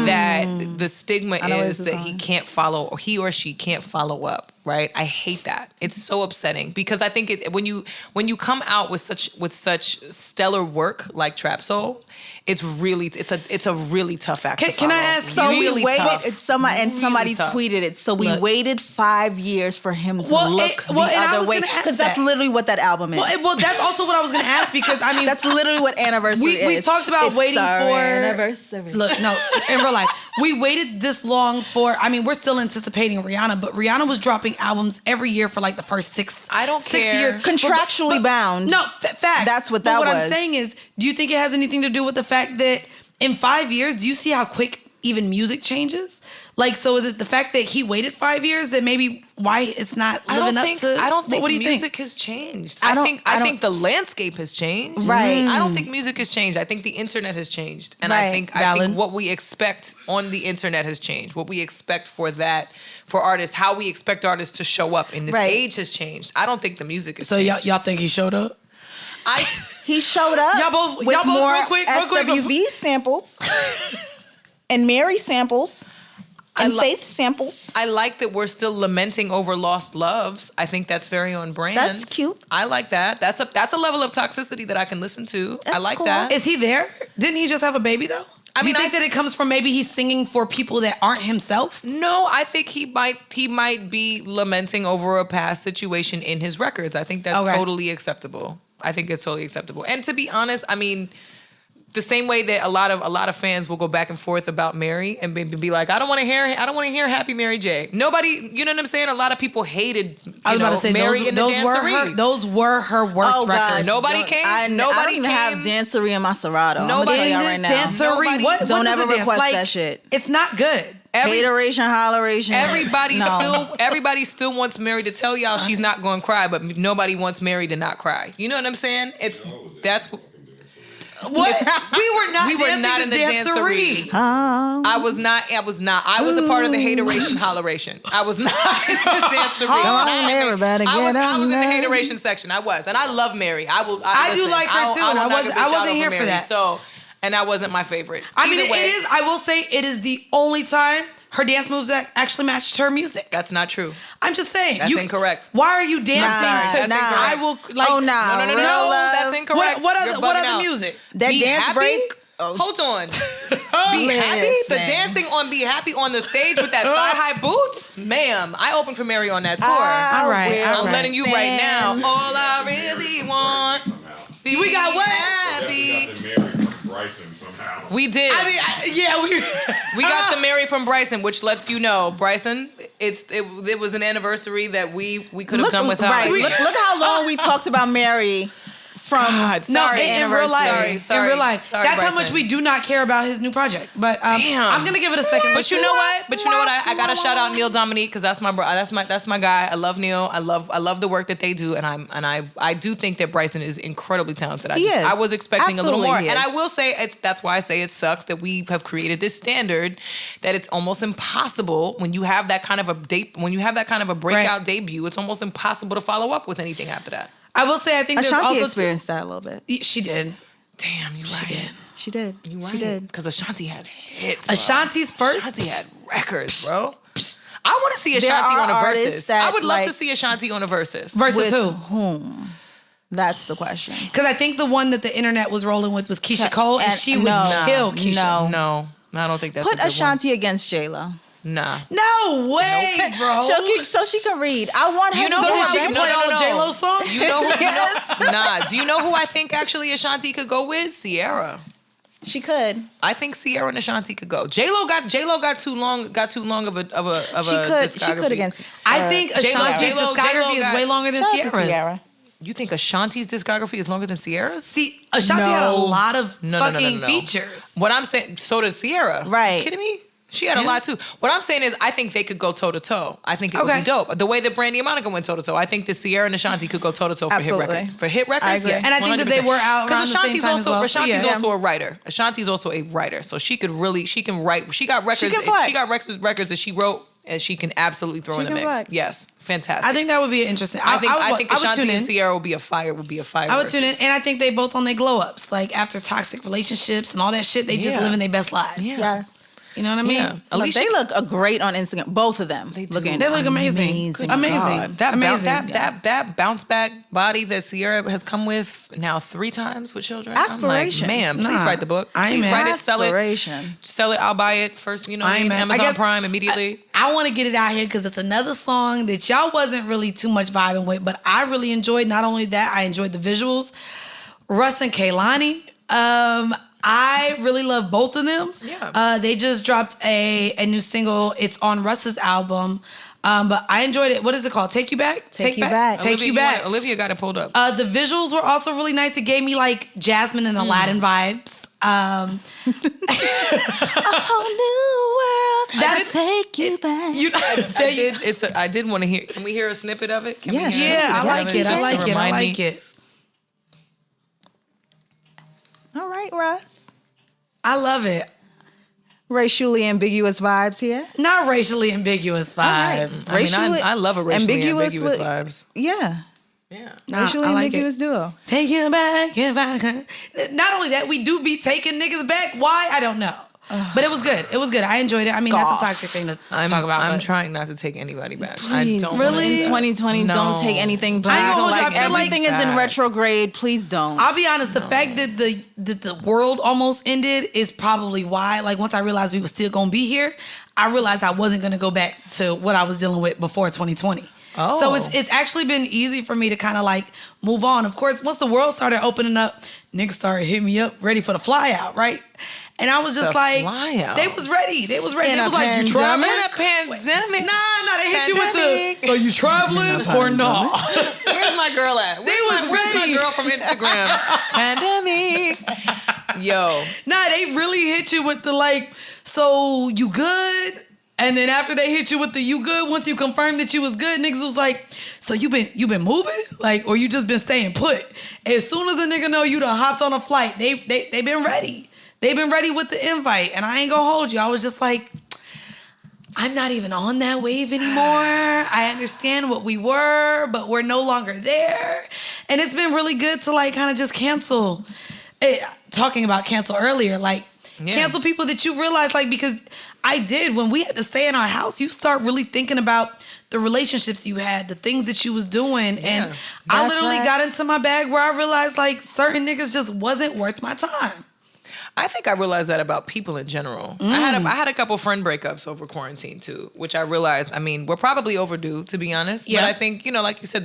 that the stigma is that he or she can't follow up. Right? I hate that. It's so upsetting because I think when you come out with such stellar work like Trap Soul, it's a really tough act. Can I ask? So really we waited. tough. Somebody tough. tweeted it. So we waited 5 years for him to look the and I other was way gonna ask because that's that. literally what that album is. Well, that's also what I was gonna ask because I mean that's literally what Anniversary is. We talked about It's waiting our for Anniversary. Look, no, in real life, we waited this long for. I mean, we're still anticipating Rihanna, but Rihanna was dropping albums every year for like the first 6 years. Contractually bound. No, fact. That's what but that what was. I'm saying is, do you think it has anything to do with the fact that in 5 years, do you see how quick even music changes? Like, so is it the fact that he waited 5 years that maybe why it's not living up to? I don't think what do you music think? has changed. I I think the landscape has changed. Right. I don't think music has changed. I think the internet has changed, and Right. I think Valid. what we expect on the internet has changed. What we expect for artists, how we expect artists to show up in this Right. age has changed. I don't think the music has So changed. y'all think he showed up? He showed up Y'all both with more real quick, SWV samples and Mary samples and Faith samples. I like that we're still lamenting over lost loves. I think that's very on brand. That's cute. I like that. That's a level of toxicity that I can listen to. I That's like cool. that. Is he there? Didn't he just have a baby though? Do you think that it comes from maybe he's singing for people that aren't himself? No, I think he might be lamenting over a past situation in his records. I think that's totally acceptable. I think it's totally acceptable. And to be honest, I mean, the same way that a lot of fans will go back and forth about Mary and be like, I don't want to hear Happy Mary J. Nobody, you know what I'm saying? A lot of people hated Mary in the Dancery. Those were her worst records. Nobody came. I don't even have Dancery in my Serato. Nobody I'm gonna tell y'all right now. Dancery. Don't ever does it dance? request Like, that shit. It's not good. Hateration, holleration. Everybody still wants Mary to tell y'all she's not going to cry, but nobody wants Mary to not cry. You know what I'm saying? What? We were not in the Dancery. I was not. I was a part of the hateration, holleration. I was not in the Dancery. I was in the hateration section. I was, and I love Mary. I do like her too, and I wasn't here for that. So, and that wasn't my favorite. I mean, it is. I will say it is the only time her dance moves actually matched her music. That's not true. I'm just saying. That's incorrect. Why are you dancing? I will like. No, that's incorrect. What other music? That Be dance happy? break. Hold on. Be happy? The dancing on Be Happy on the stage with that thigh-high boots? Ma'am, I opened for Mary on that tour. All right. I'm letting you right now. All I really want. We got what? Happy. We got the Mary from Bryson somehow. We did. We got the Mary from Bryson, which lets you know, Bryson, it was an anniversary that we could have done without. Right. Look how long we talked about Mary. In real life. Sorry. In real life. Sorry, That's Bryson. how much we do not care about his new project. But Damn. I'm gonna give it a second. But you know what? I gotta shout out Neil Dominique because that's my guy. I love Neil. I love the work that they do, and I do think that Bryson is incredibly talented. I was expecting a little more, and I will say that's why I say it sucks that we have created this standard that it's almost impossible when you have that kind of a breakout debut. It's almost impossible to follow up with anything after that. I will say I think there's Ashanti also experienced that a little bit. She did. Damn, you're right. She did. You're right. She did. Because Ashanti had hits. Bro. Ashanti's first. Ashanti had records, bro. I want to see Ashanti on a Verzuz. I would love to see Ashanti on a Verzuz. Versus with whom? That's the question. Because I think the one that the internet was rolling with was Keisha Cole, and she would kill Keisha. No, I don't think that's Put Ashanti against J-Lo. Nah. No way, bro. So she can read. I want her You know to who be she a can vent. play all the J-Lo songs? You know who? Nah. Do you know who I think actually Ashanti could go with? Ciara. She could. I think Ciara and Ashanti could go. J-Lo got too long of a discography. She could against. I think Ashanti's J-Lo discography is way longer than Ciara's. Ciara. You think Ashanti's discography is longer than Ciara's? See, Ashanti had a lot of No. fucking features. What I'm saying, so does Ciara. Right. You kidding me? She had a lot too. What I'm saying is, I think they could go toe to toe. I think it would Okay. be dope. The way that Brandy and Monica went toe to toe, I think that Ciara and Ashanti could go toe to toe for hit Absolutely. records. For hit records, I agree. yes. And I think that they were out around the same Ashanti's time also as well. Ashanti's Yeah. also a writer. Ashanti's also a writer, so she can write. She got records. can flex. She got records that she wrote. And she can absolutely throw in the can mix. flex. Yes, fantastic. I think that would be interesting. I think I would Ashanti tune and in. Ciara would be a fire. I would tune in, and I think they both on their glow ups. Like after toxic relationships and all that shit, they just Yeah. living their best lives. Yeah. Yes. You know what I mean? Yeah. Look, Alicia- they look great on Instagram. Both of them. They do. Looking They look amazing. Amazing. God. That Amazing. that bounce back body that Ciara has come with now 3 times with children. Aspiration. I'm like, man, please Nah, write the book. I ain't Please mad. write it, sell it. Aspiration. Sell it, I'll buy it first, I ain't mad. I Amazon guess- Prime immediately. I want to get it out here because it's another song that y'all wasn't really too much vibing with, but I really enjoyed. Not only that, I enjoyed the visuals. Russ and Kehlani. I really love both of them. Yeah. They just dropped a new single. It's on Russ's album. But I enjoyed it. What is it called? Take You Back? Take You Back. Take You Back. Olivia got it pulled up. The visuals were also really nice. It gave me like Jasmine and Aladdin vibes. A whole new world. That's- Take You Back. I did want to hear. Can we hear a snippet of it? Can we Yeah, hear Yeah, I a like snippet it. of I just to like it. I remind me? like it. All right, Russ. I love it. Racially ambiguous vibes here. Not racially ambiguous vibes. I love a racially ambiguous vibes. Yeah. Yeah. Nah, Racially I like ambiguous it. duo. Take you back if I can. Not only that, we do be taking niggas back. Why? I don't know. But it was good. It was good. I enjoyed it. I mean, that's a toxic thing to talk about. I'm but- trying not to take anybody back. Please. I don't Really? wanna In do that. 2020, No. don't take anything back. I ain't gonna hold you, Like I feel like everything is in that. retrograde. Please don't. I'll be honest, the fact that the world almost ended is probably why. Like once I realized we were still gonna be here, I realized I wasn't gonna go back to what I was dealing with before 2020. Oh. So it's actually been easy for me to kind of like move on. Of course, once the world started opening up, niggas started hitting me up ready for the fly out, right? And I was just The like, fly out. they was ready. They was ready. In They a was like, you traveling? In a pandemic. Nah, they hit you with Pandemic. the, so you traveling or no? Where's my girl at? Where's was ready. my girl from Instagram? Pandemic. Yo. Nah, they really hit you with the like, so you good? And then after they hit you with the you good, once you confirmed that you was good, niggas was like, so you been moving? Like, or you just been staying put? As soon as a nigga know you done hopped on a flight, they been ready. They been ready with the invite. And I ain't gonna hold you. I was just like, I'm not even on that wave anymore. I understand what we were, but we're no longer there. And it's been really good to like kind of just cancel. Talking about cancel earlier, like cancel people that you realize, like, because I did, when we had to stay in our house, you start really thinking about the relationships you had, the things that you was doing. And I literally got into my bag where I realized like certain niggas just wasn't worth my time. I think I realized that about people in general. I had a couple friend breakups over quarantine too, which I realized, I mean, we're probably overdue, to be honest. Yeah. But I think, like you said,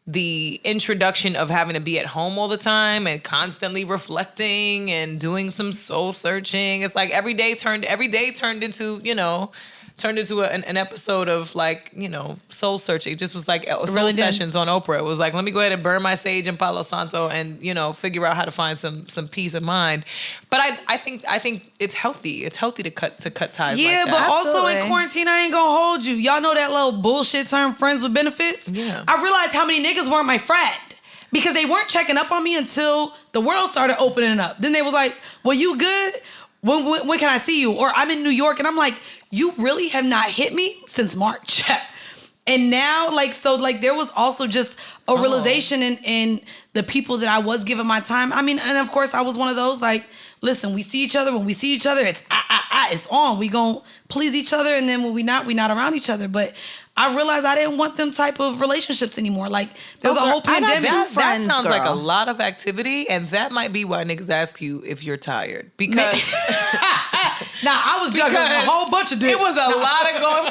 the introduction of having to be at home all the time and constantly reflecting and doing some soul searching. It's like every day turned into, an episode of like, soul searching. It just was like soul really did. sessions on Oprah. It was like, let me go ahead and burn my sage in Palo Santo and, figure out how to find some peace of mind. But I think it's healthy. It's healthy to cut ties Yeah, like but that. also in Absolutely. quarantine, I ain't gonna hold you. Y'all know that little bullshit term, friends with benefits? Yeah. I realized how many niggas weren't my friend because they weren't checking up on me until the world started opening up. Then they was like, well, you good? When can I see you? Or I'm in New York, and I'm like, you really have not hit me since March. And now, there was also just a realization in the people that I was giving my time. I mean, and of course, I was one of those, like, listen, we see each other. When we see each other, it's it's on. We gonna please each other, and then when we not around each other. But I realized I didn't want them type of relationships anymore. Like, there's a whole pandemic. That sounds like a lot of activity, and that might be why niggas ask you if you're tired. Because Nah, I was juggling a whole bunch of dicks. It was a lot of going.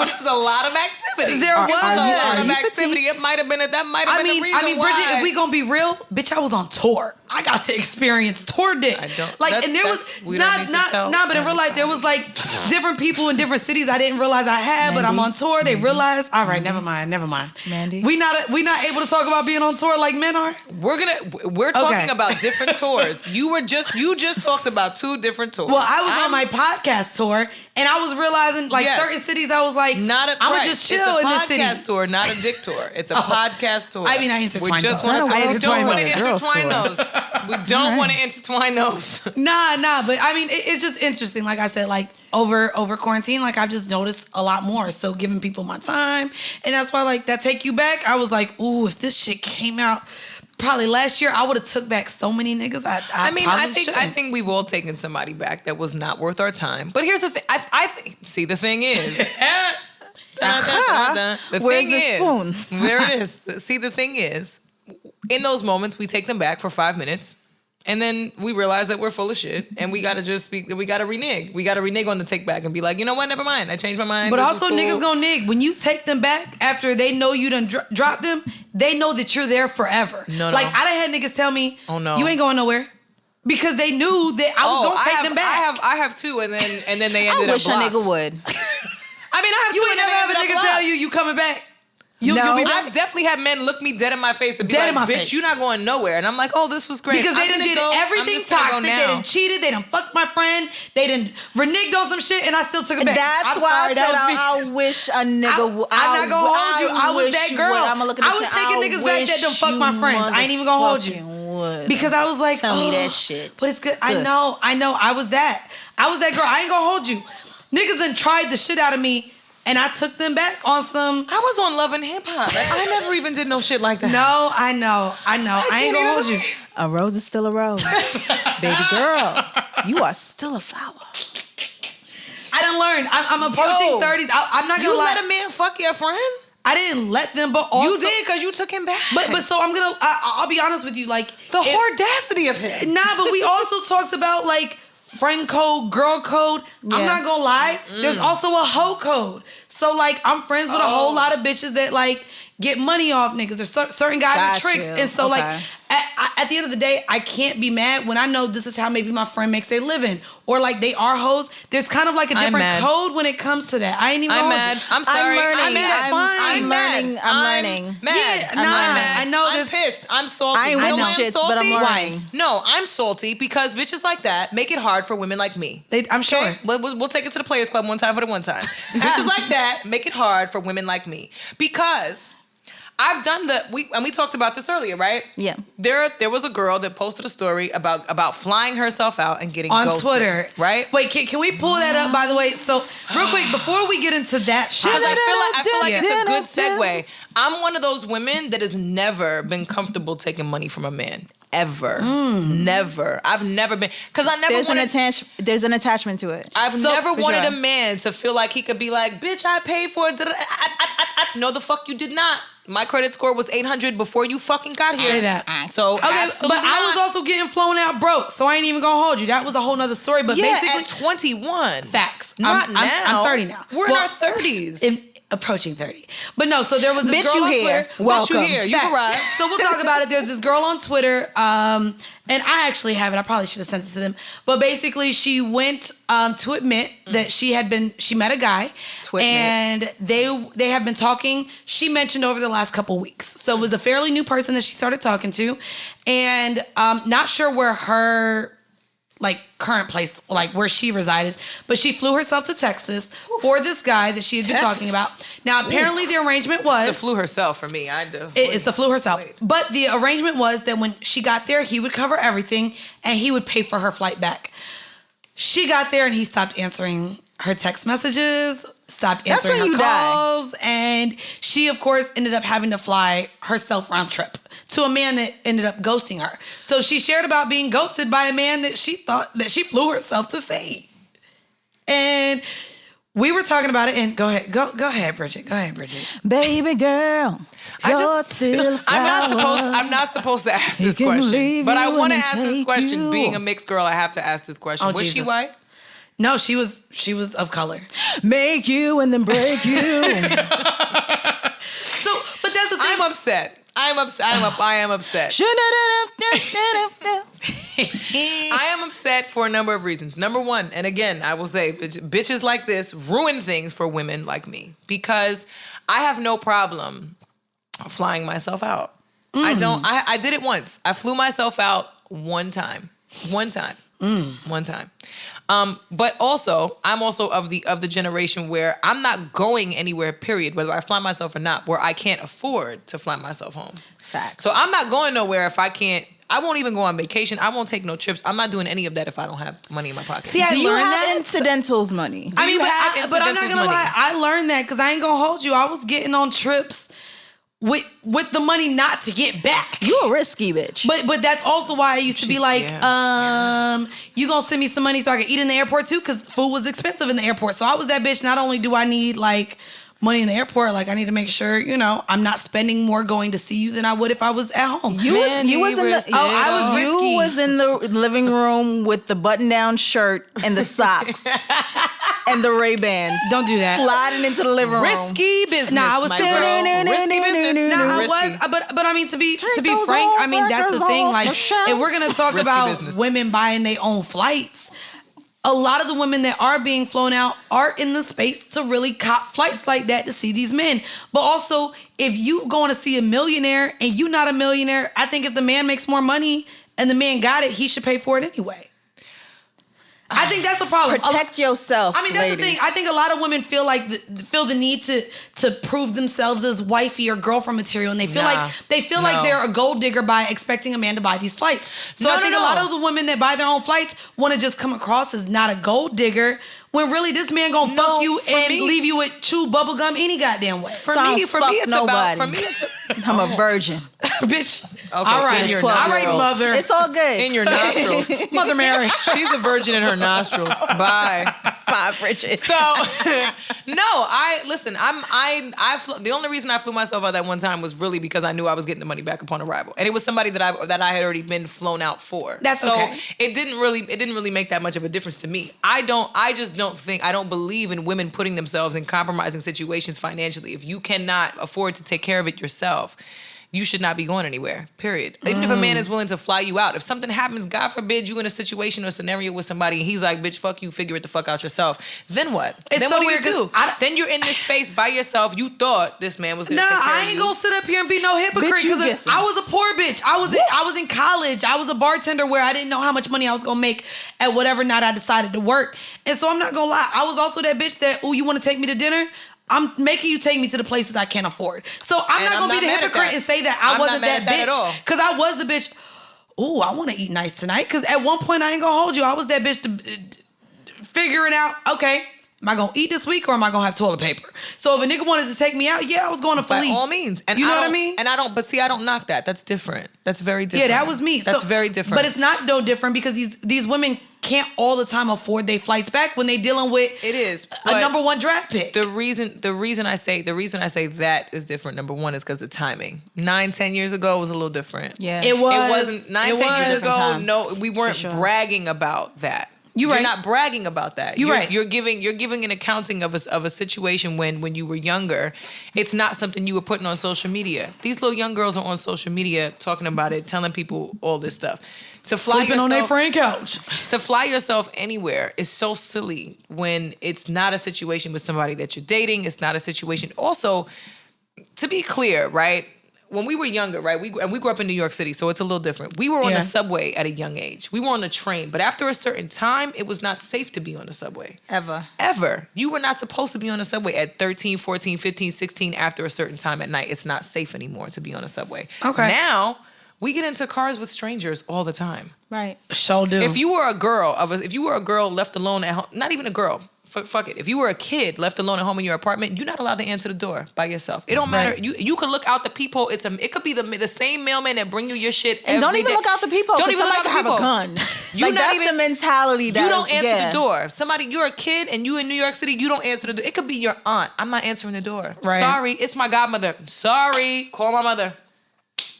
It was a lot of activity. There was. It was a lot of you activity. It might have been that might have been the reason why. Bridget, if we gonna be real, bitch, I was on tour. I got to experience tour dick. And there was but in real life there was like different people in different cities I didn't realize I had, but I'm on tour. They realized. All right, never mind. Mandy, we not able to talk about being on tour like men are. We're talking about different tours. You just talked about 2 different tours. Well, I was on my podcast tour, and I was realizing certain cities. I was like, I'm gonna just chill in this city. It's a podcast tour, not a dick tour. It's a podcast tour. I mean, I intertwined those. We don't want to intertwine those. We don't want to intertwine those. Nah. But I mean, it's just interesting. Like I said, like over quarantine, like I've just noticed a lot more. So giving people my time, and that's why like that Take You Back. I was like, ooh, if this shit came out probably last year, I would have took back so many niggas. I think we've all taken somebody back that was not worth our time. But here's the thing. See, the thing is. Where's the spoon? There it is. See, the thing is, in those moments, we take them back for 5 minutes, and then we realize that we're full of shit, and we gotta renege. We gotta renege on the take back and be like, you know what? Never mind. I changed my mind. But also, niggas gonna nig. When you take them back after they know you done drop them, they know that you're there forever. No. Like I done had niggas tell me, "Oh no, you ain't going nowhere," because they knew that I was gonna take them back. I have 2, and then they ended up blocked. I wish a nigga would. I mean, I have 2. You ain't never have a nigga tell you coming back. I've definitely had men look me dead in my face and be like, bitch, you're not going nowhere. And I'm like, oh, this was great. Because they done did everything toxic. They done cheated. They done fucked my friend. They done reneged on some shit, and I still took it back. That's why I said I wish a nigga would. I'm not going to hold you. I was that girl. I was taking niggas back that done fucked my friends. I ain't even going to hold you. Because I was like, tell me that shit. But it's good. I know. I was that. I was that girl. I ain't going to hold you. Niggas done tried the shit out of me. And I took them back on some. I was on Love and Hip Hop. I never even did no shit like that. No, I know. I ain't gonna hold you. A rose is still a rose. Baby girl, you are still a flower. I done learned. I'm approaching 30s. I'm not gonna lie. You let a man fuck your friend? I didn't let them, but also. You did because you took him back. But so I'm gonna. I'll be honest with you. Like the audacity of him. Nah, but we also talked about like. Friend code, girl code. Yeah. I'm not gonna lie. There's also a hoe code. So like, I'm friends with a whole lot of bitches that like get money off niggas. There's certain guys and tricks, and so like at the end of the day, I can't be mad when I know this is how maybe my friend makes their living, or like they are hoes. There's kind of like a different code when it comes to that. I ain't even. I'm mad. I'm sorry. I'm learning. I'm learning. Mad. Yeah, I'm mad. I know. I'm pissed. I'm salty. I ain't with shit, but I'm learning. No, I'm salty because bitches like that make it hard for women like me. I'm sure. Okay? We'll take it to the Players Club one time for the one time. Bitches like that make it hard for women like me because. I've done we talked about this earlier, right? Yeah. There was a girl that posted a story about flying herself out and getting on ghosted, Twitter, right? Wait, can we pull that up? By the way, so real quick before we get into that, because I feel like it's a good segue. I'm one of those women that has never been comfortable taking money from a man. Ever. Never. I've never been, because I never there's an attachment to it. I've never wanted a man to feel like he could be like, bitch, I paid for it. No, the fuck you did not. My credit score was 800 before you fucking got here. Say that. So, okay, but I was also getting flown out broke, so I ain't even gonna hold you. That was a whole nother story. But basically, at 21. Facts. Not now. I'm 30 now. We're in our 30s. Approaching 30. But no, so there was this girl on Twitter. Welcome. Bitch, you here. You've arrived. So we'll talk about it. There's this girl on Twitter, and I actually have it. I probably should have sent it to them. But basically, she went to admit that she met a guy, and they have been talking. She mentioned over the last couple weeks. So it was a fairly new person that she started talking to, and not sure where her current place, where she resided, but she flew herself to Texas for this guy that she had been talking about. Now, apparently the arrangement was... It's the flu herself for me. It's the flu herself. But the arrangement was that when she got there, he would cover everything and he would pay for her flight back. She got there and he stopped answering her text messages, stopped answering her calls, and she, of course, ended up having to fly herself round trip to a man that ended up ghosting her. So she shared about being ghosted by a man that she thought that she flew herself to see. And we were talking about it, and go ahead, Bridget. Baby girl, I'm not supposed to ask this question, but I want to ask this question. Being a mixed girl, I have to ask this question. Was she white? No, she was of color. Make you and then break you. So, but that's the thing. I'm upset. I am upset. I am upset for a number of reasons. Number one, and again, I will say, bitches like this ruin things for women like me because I have no problem flying myself out. I did it once. I flew myself out one time. But also, I'm also of the generation where I'm not going anywhere, period, whether I fly myself or not, where I can't afford to fly myself home. Facts. So I'm not going nowhere if I can't. I won't even go on vacation. I won't take no trips. I'm not doing any of that if I don't have money in my pocket. See, Do you have incidentals money? I mean, but I'm not incidentals gonna money? lie. I learned that because I ain't gonna hold you. I was getting on trips with the money not to get back. You a risky bitch. But that's also why I used to be like, you gonna send me some money so I can eat in the airport too? Because food was expensive in the airport. So I was that bitch. Not only do I need like money in the airport, like I need to make sure, I'm not spending more going to see you than I would if I was at home. You was in the living room with the button-down shirt and the socks and the Ray-Bans. Don't do that. Sliding into the living room. Risky business. Nah, I was risky business. Nah, I Risky. was, but I mean to be frank, I mean that's the thing. Like, if we're gonna talk Risky about business. women buying their own flights, a lot of the women that are being flown out are in the space to really cop flights like that to see these men. But also, if you going to see a millionaire and you not a millionaire, I think if the man makes more money and the man got it, he should pay for it anyway. I think that's the problem. Protect yourself, I mean, that's ladies. the thing. I think a lot of women feel like feel the need to prove themselves as wifey or girlfriend material, and they feel like they're a gold digger by expecting a man to buy these flights. So I think a lot of the women that buy their own flights want to just come across as not a gold digger, when really this man gonna fuck you and leave you with chew bubble gum any goddamn way. For me, I'm a virgin. Bitch. Okay, All right, in your all right, nostrils. mother. It's all good. In your nostrils. Mother Mary. She's a virgin in her nostrils. Bye. Bye, Bridget. So, the only reason I flew myself out that one time was really because I knew I was getting the money back upon arrival. And it was somebody that I had already been flown out for. That's so okay. It didn't really make that much of a difference to me. I don't believe in women putting themselves in compromising situations financially. If you cannot afford to take care of it yourself, you should not be going anywhere, period. Even if a man is willing to fly you out, if something happens, God forbid, you in a situation or scenario with somebody, and he's like, bitch, fuck you, figure it the fuck out yourself, then what? It's then so what do weird, you do? Then you're in this space by yourself. You thought this man was gonna take care of you. I ain't gonna sit up here and be no hypocrite because I was a poor bitch. I was in college. I was a bartender where I didn't know how much money I was gonna make at whatever night I decided to work. And so I'm not gonna lie, I was also that bitch that, you wanna take me to dinner? I'm making you take me to the places I can't afford. So I'm not going to be the hypocrite and say that I wasn't that bitch. Because I was the bitch, I want to eat nice tonight. Because at one point, I ain't going to hold you. I was that bitch figuring out, okay, am I going to eat this week or am I going to have toilet paper? So if a nigga wanted to take me out, I was going to Philly. By all means. And you know what I mean? And I don't knock that. That's different. That's very different. Yeah, that was me. That's very different. But it's not no different because these women can't all the time afford their flights back when they dealing with a number one draft pick. The reason I say that is different, number one, is because the timing. 9-10 years ago was a little different. Yeah. It was. It wasn't 9-10 years ago. Time. No, we weren't bragging about that. You're not bragging about that. You're right. You're giving an accounting of a situation when you were younger. It's not something you were putting on social media. These little young girls are on social media talking about it, telling people all this stuff. To fly Sleeping on their friend couch. To fly yourself anywhere is so silly when it's not a situation with somebody that you're dating. It's not a situation. Also, to be clear, right? When we were younger, right? We grew up in New York City, so it's a little different. We were on the subway at a young age. We were on the train, but after a certain time, it was not safe to be on the subway. Ever. You were not supposed to be on the subway at 13, 14, 15, 16 after a certain time at night. It's not safe anymore to be on a subway. Okay. Now, we get into cars with strangers all the time. Right. Sure do. If you were a girl left alone at home, not even a girl, fuck it. If you were a kid left alone at home in your apartment, you're not allowed to answer the door by yourself. It don't matter. You can look out the peephole. It could be the same mailman that bring you your shit every And don't even day. look out the peephole. Don't even look out somebody the have a peephole. gun. That's the mentality that you don't answer the door. You're a kid and you in New York City, you don't answer the door. It could be your aunt. I'm not answering the door. Right. Sorry, it's my godmother. Sorry, call my mother.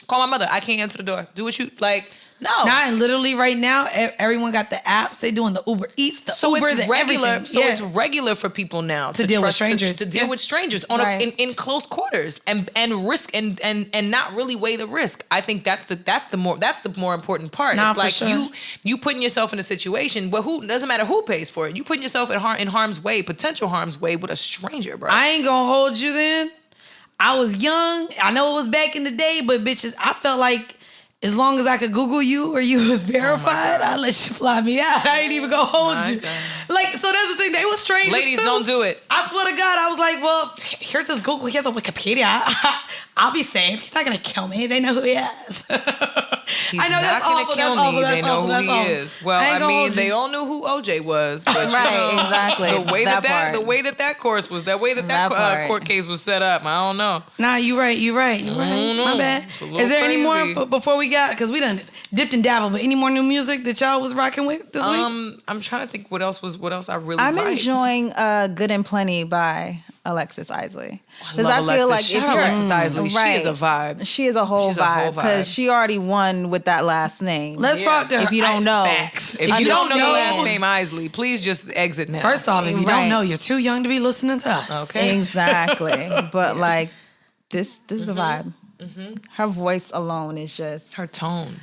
I can't answer the door. Do what you like. No. Now, and literally right now, everyone got the apps. They doing the Uber Eats, the So Uber, it's the regular. everything. So Yeah. it's regular for people now To deal with trust- strangers. To deal Yeah. with strangers on Right. in close quarters and risk and not really weigh the risk. I think that's the more important part. Nah, It's like for sure. you putting yourself in a situation, but who doesn't matter who pays for it. You putting yourself in harm's way, potential harm's way with a stranger, bro. I ain't gonna hold you then. I was young. I know it was back in the day, but bitches, I felt like as long as I could Google you or you was verified, I'd let you fly me out. I ain't even gonna hold My you. God. Like, so that's the thing. They was strangers Ladies, too. don't do it. I swear to God, I was like, well, here's his Google. He has a Wikipedia. I'll be safe. He's not gonna kill me. They know who he is. He's I know not that's gonna awful. kill That's me. awful. They That's know awful. who That's he awful. is. Well, I ain't I gonna mean, hold they you. all knew who OJ was. But, you Right, know, exactly. The way That that part. the way that course was, that That part. court case was set up. I don't know. Nah, you right. My bad. It's a little Is there any more crazy. before we got? Because we done dipped and dabbled. But any more new music that y'all was rocking with this week? I'm trying to think what else I really I'm liked. enjoying "Good and Plenty" by Alexis Isley. I love Alexis. Shout out Alexis you're- Isley. She is a vibe. She is a whole She's a whole vibe because vibe. she already won with that last name. Let's Yeah. rock to her. If you don't know. Facts. If you don't know the last know- name Isley, please just exit now. First off, if you Right. don't know, you're too young to be listening to us. Okay. Exactly. But like this is a vibe. Her voice alone is just Her tone.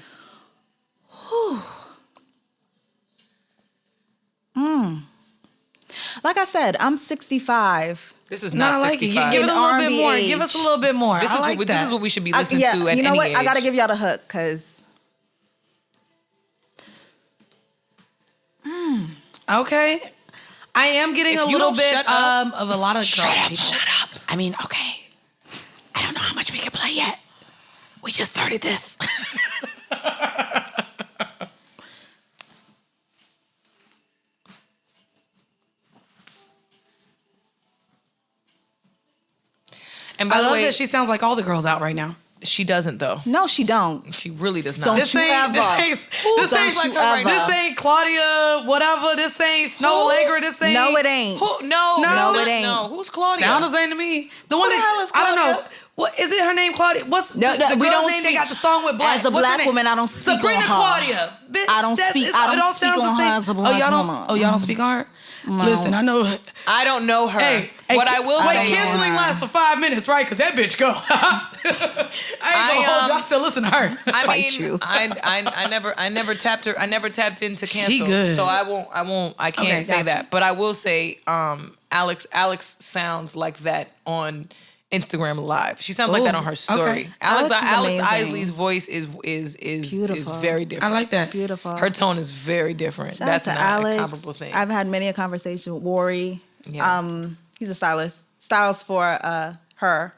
like I said, I'm 65. This is No, I not like 65. it. Give it a little bit R&B more. age. Give us a little bit more. This I is like what that. this is what we should be listening to at you know any what? age. I gotta give y'all the hook because Okay. I am getting If a you little don't bit shut up- of a lot of Shut up, people. shut up. I mean, okay. I don't know how much we can play yet. We just started this. And by I the love way, that she sounds like all the girls out right now. she doesn't though. no, she don't. She really does not. Don't This you ain't, ever. this ain't like her right now? this ain't Claudia, whatever. This ain't Snow Who? Allegra. This ain't. No, it ain't. Who? No, No, it's not. it ain't. No, who's Claudia? Sound the same to me. The one the that hell is I don't know. Claudia? What is it? Her name Claudia? What's No, the we girl's don't name? They speak- got the song with Black. As a What's her black name? woman, I don't speak Sabrina on her. Claudia. Bitch, I don't that's- speak- it I don't all speak sounds the on her same. as a Oh, black y'all don't. woman. Oh, y'all don't speak on her. Listen, I know. I don't know her. Hey, what I will wait, say canceling lasts for 5 minutes, right? Because that bitch go. I ain't gonna hold you. I still listen to her. I Fight mean, you. I never tapped her. I never tapped into cancel. She good. So I can't Okay, say gotcha. that. But I will say, Alex sounds like that on Instagram Live. She sounds like Ooh, that on her story. okay. Alex Alex is amazing. Isley's voice is Beautiful. very I different. like that. Beautiful. Her tone is very different. Shout That's out not to Alex. a comparable thing. I've had many a conversation with Worry. Yeah. He's a stylist for her.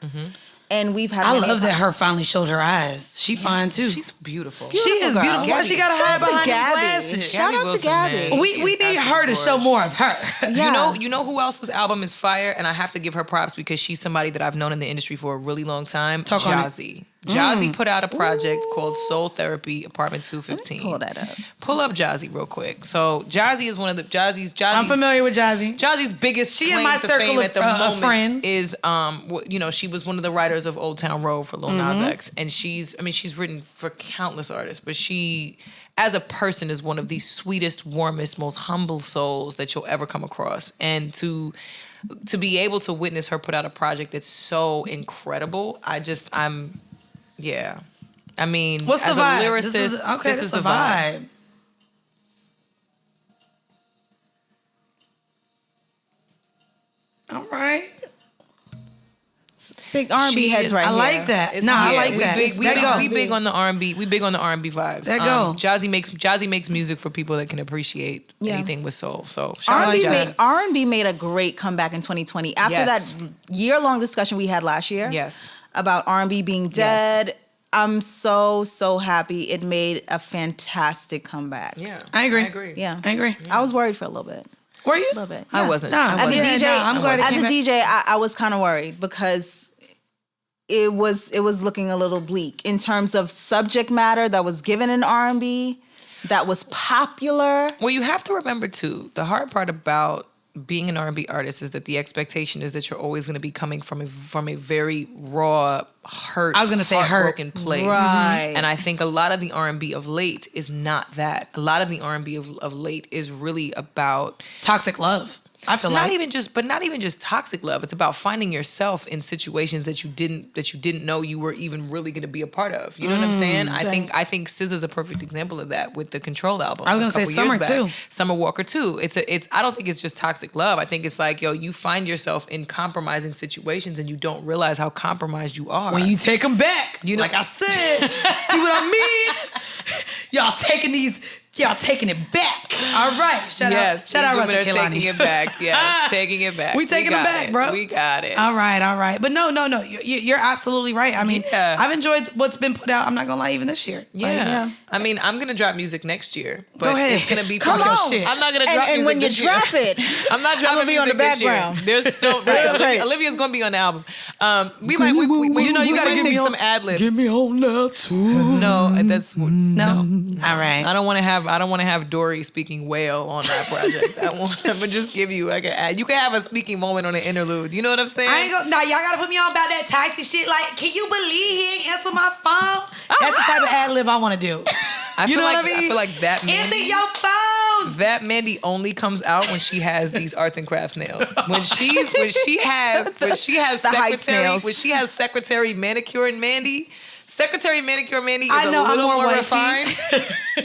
And we've had I many love a- that her finally showed her eyes. She fine too. She's beautiful. She is girl. beautiful. Why she gotta Shout hide out to behind the Gabby. glasses? Shout Gabby out to Wilson, Gabby. man. We She is need her absolutely to show gorgeous. more of her. Yeah. You know who else's album is fire, and I have to give her props because she's somebody that I've known in the industry for a really long time. Talk on it. Jazzy. Jazzy put out a project called Soul Therapy Apartment 215. Pull that up. Pull up Jazzy real quick. So Jazzy is one of the Jazzy's. I'm familiar with Jazzy. Jazzy's biggest She in claim my to circle fame of, at the of moment friends. is she was one of the writers of Old Town Road for Lil Nas X, and she's written for countless artists, but she as a person is one of the sweetest, warmest, most humble souls that you'll ever come across, and to be able to witness her put out a project that's so incredible, I mean, What's as the vibe? a lyricist, This is the vibe. All right. Big R&B She heads is- right I here. like that. It's- No, I yeah, like we that. Big, we, That big, go. we big on the R&B. We big on the R&B vibes. That go. Jazzy makes music for people that can appreciate Yeah. anything with soul. So shout out R&B to Jazzy. made, R&B made a great comeback in 2020. After Yes. that year-long discussion we had last year Yes. about R&B being dead, I'm so happy it made a fantastic comeback. Yeah, I agree. Yeah. I agree. I was worried for a little bit. Were you? A little bit. I Yeah. wasn't. No, I as As a wasn't. Yeah, DJ, no, I'm glad it as came a back. DJ, I was kind of worried because it was looking a little bleak in terms of subject matter that was given in R&B, that was popular. Well, you have to remember too, the hard part about being an R&B artist is that the expectation is that you're always going to be coming from a very raw, hurt, heartbroken place. Right. And I think a lot of the R&B of late is not that. A lot of the R&B of late is really about toxic love. I feel not even just toxic love. It's about finding yourself in situations that you didn't know you were even really going to be a part of. You know what I'm saying? I think SZA's a perfect example of that with the Control album. I was going to say Summer too. Summer Walker too. It's I don't think it's just toxic love. I think it's like, yo, you find yourself in compromising situations and you don't realize how compromised you are. When you take them back, you know, like I said, see what I mean? Y'all taking it back. All right. Shout out Russell Kehlani. Taking it back. Yes, taking it back. We taking it back, bro. We got it. All right. But no. You're absolutely right. I mean, I've enjoyed what's been put out. I'm not going to lie, even this year. Yeah. I mean, I'm going to drop music next year. But go ahead. It's going to be Come on. shit. I'm not going to drop music and when you this year. drop it, I'm not dropping be on the background. There's so right. Olivia's going to be on the album. We got to give take me some ad libs. Give me on now too. No, that's no. All right. I don't want to have Dory speaking whale on that project. I'm gonna just give you like an ad. You can have a speaking moment on an interlude. You know what I'm saying? Y'all gotta put me on about that taxi shit. Like, can you believe he ain't answer my phone? That's the type of ad lib I want to do. I feel like that Mandy, answer your phone. That Mandy only comes out when she has these arts and crafts nails. When she has secretary manicure and Mandy. Secretary manicure Mandy is a little more refined.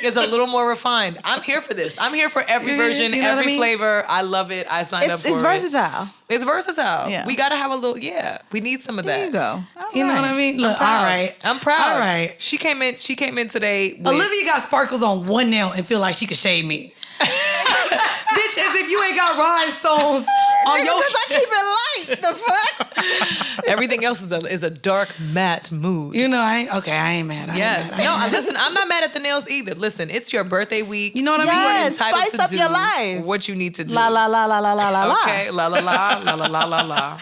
Is a little more refined. I'm here for this. I'm here for every version, every flavor. I love it. I signed up for it. It's versatile. It's versatile. Yeah. We gotta have a little. Yeah, we need some of that. There you go. You know what I mean? Look, all right. I'm proud. All right. She came in today. Olivia got sparkles on one nail and feel like she could shade me. Bitch, as if you ain't got rhinestones on your... Because I keep it light. The fuck? Everything else is a dark, matte mood. You know, I ain't mad. Listen, I'm not mad at the nails either. Listen, it's your birthday week. You know what I mean? You are entitled spice to up do your life. what you need to do. La la la la la la la la. Okay, la la la la la la la la.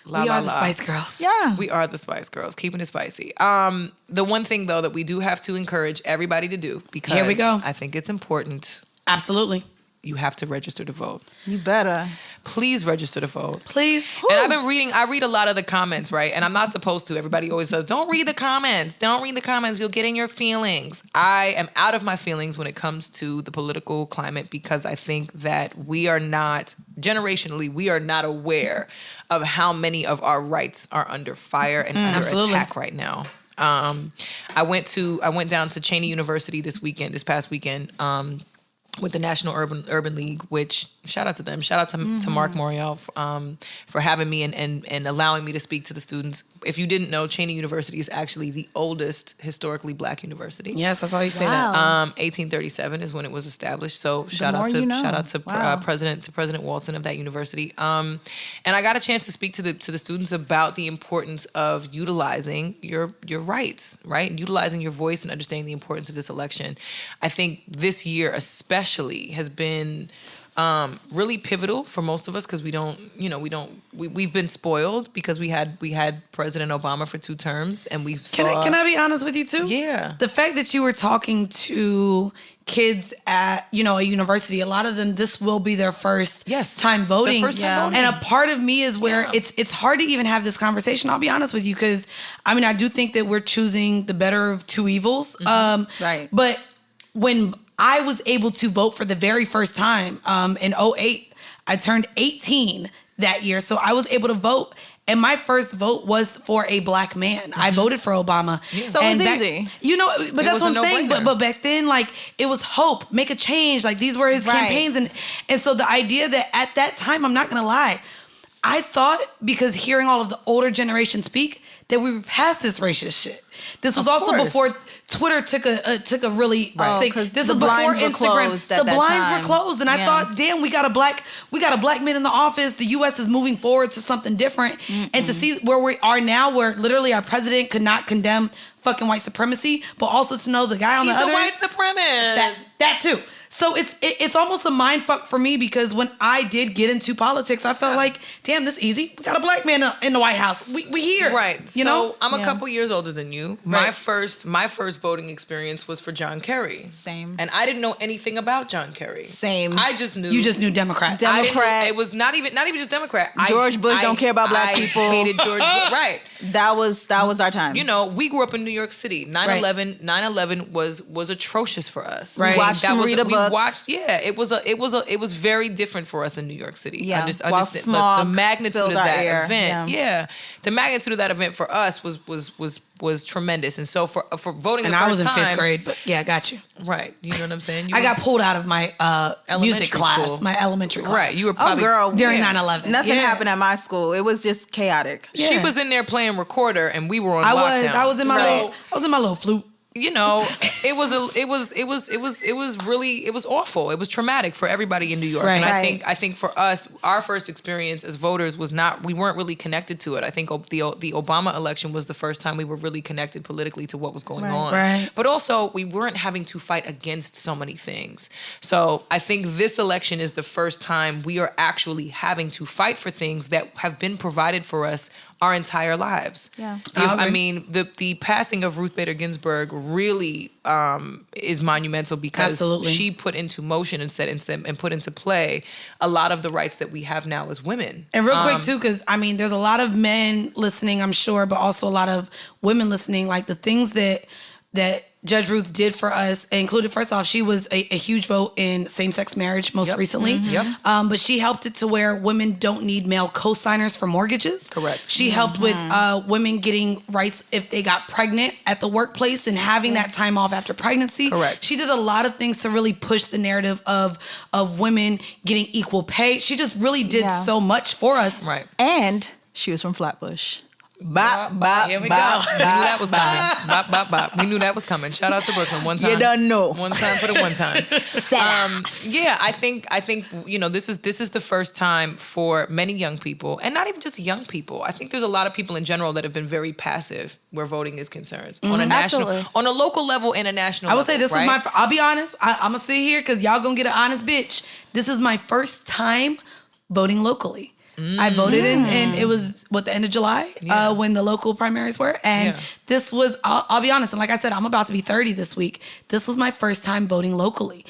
We are the Spice Girls. Yeah. We are the Spice Girls, keeping it spicy. The one thing, though, that we do have to encourage everybody to do, because here we go. I think it's important. Absolutely. You have to register to vote. You better. Please register to vote. Please. And I read a lot of the comments, right? And I'm not supposed to. Everybody always says, don't read the comments. Don't read the comments. You'll get in your feelings. I am out of my feelings when it comes to the political climate, because I think that we are not, generationally, we are not aware of how many of our rights are under fire and under attack right now. I went down to Cheney University this past weekend, with the National Urban League, which shout out to them. Shout out to Mark Morial for having me and allowing me to speak to the students. If you didn't know, Cheney University is actually the oldest historically Black university. Yes, I saw you say that. 1837 is when it was established. So shout out to President Walton of that university. And I got a chance to speak to the students about the importance of utilizing your rights, right? Utilizing your voice and understanding the importance of this election. I think this year especially has been really pivotal for most of us, because we've been spoiled because we had President Obama for 2 terms, and we saw. Can I be honest with you too? Yeah. The fact that you were talking to kids at a university, a lot of them, this will be their first time voting. Their first time voting. And a part of me is where it's hard to even have this conversation. I'll be honest with you, because I do think that we're choosing the better of 2 evils. Right. But when I was able to vote for the very first time in 2008. I turned 18 that year, so I was able to vote. And my first vote was for a Black man. I voted for Obama. Yeah. So it was easy. But that's what I'm saying. But back then, it was hope, make a change. These were his campaigns. And so the idea that at that time, I'm not going to lie, I thought, because hearing all of the older generation speak, that we were past this racist shit. This was also before Twitter took a really thing. This was before Instagram. The blinds were closed, and I thought, damn, we got a black man in the office. The U.S. is moving forward to something different, and to see where we are now, where literally our president could not condemn fucking white supremacy, but also to know the guy on the other end. He's a white supremacist. That too. So it's almost a mind fuck for me because when I did get into politics, I felt like, damn, this is easy. We got a black man in the White House. We here. Right. You know? I'm a couple years older than you. Right. My first voting experience was for John Kerry. Same. And I didn't know anything about John Kerry. Same. I just knew. You just knew Democrat. It was not even just Democrat. George Bush don't care about black people. I hated George Bush. Right. That was our time. You know, we grew up in New York City. 9/11 was atrocious for us. Right. We watched him read a book. It was very different for us in New York City. Yeah. While smog the magnitude filled of our that air. event. Yeah. The magnitude of that event for us was tremendous. And so for voting And the first time. I was in 5th grade, but yeah, I got you. Right. You know what I'm saying? I got pulled out of my music class, school. my elementary class. Right. You were probably during yeah. 9/11. Nothing happened at my school. It was just chaotic. Yeah. She was in there playing recorder and we were on lockdown. I was in my little flute. You know, it was awful. It was traumatic for everybody in New York. Right. And I think for us, our first experience as voters we weren't really connected to it. I think the Obama election was the first time we were really connected politically to what was going on. Right. But also we weren't having to fight against so many things. So I think this election is the first time we are actually having to fight for things that have been provided for us our entire lives. Yeah. I mean, the passing of Ruth Bader Ginsburg really is monumental because Absolutely. she put into motion and put into play a lot of the rights that we have now as women. And real quick too, because I mean, there's a lot of men listening, I'm sure, but also a lot of women listening. Like the things that Judge Ruth did for us included, first off, she was a huge vote in same-sex marriage most recently. Mm-hmm. But she helped it to where women don't need male co-signers for mortgages. Correct. She helped with women getting rights if they got pregnant at the workplace and having that time off after pregnancy. Correct. She did a lot of things to really push the narrative of women getting equal pay. She just really did so much for us. Right. And she was from Flatbush. Here we go. We knew that was coming. Bop, bop, bop. We knew that was coming. Shout out to Brooklyn one time. You don't know. One time for the one time. Yeah, I think you know this is the first time for many young people, and not even just young people. I think there's a lot of people in general that have been very passive where voting is concerned on a national, Absolutely. on a local level and a national. I will level, say this right? is I'll be honest. I'm gonna sit here because y'all gonna get an honest bitch. This is my first time voting locally. I voted in it was the end of July when the local primaries were, and this was I'll be honest, and like I said, I'm about to be 30 this week. This was my first time voting locally,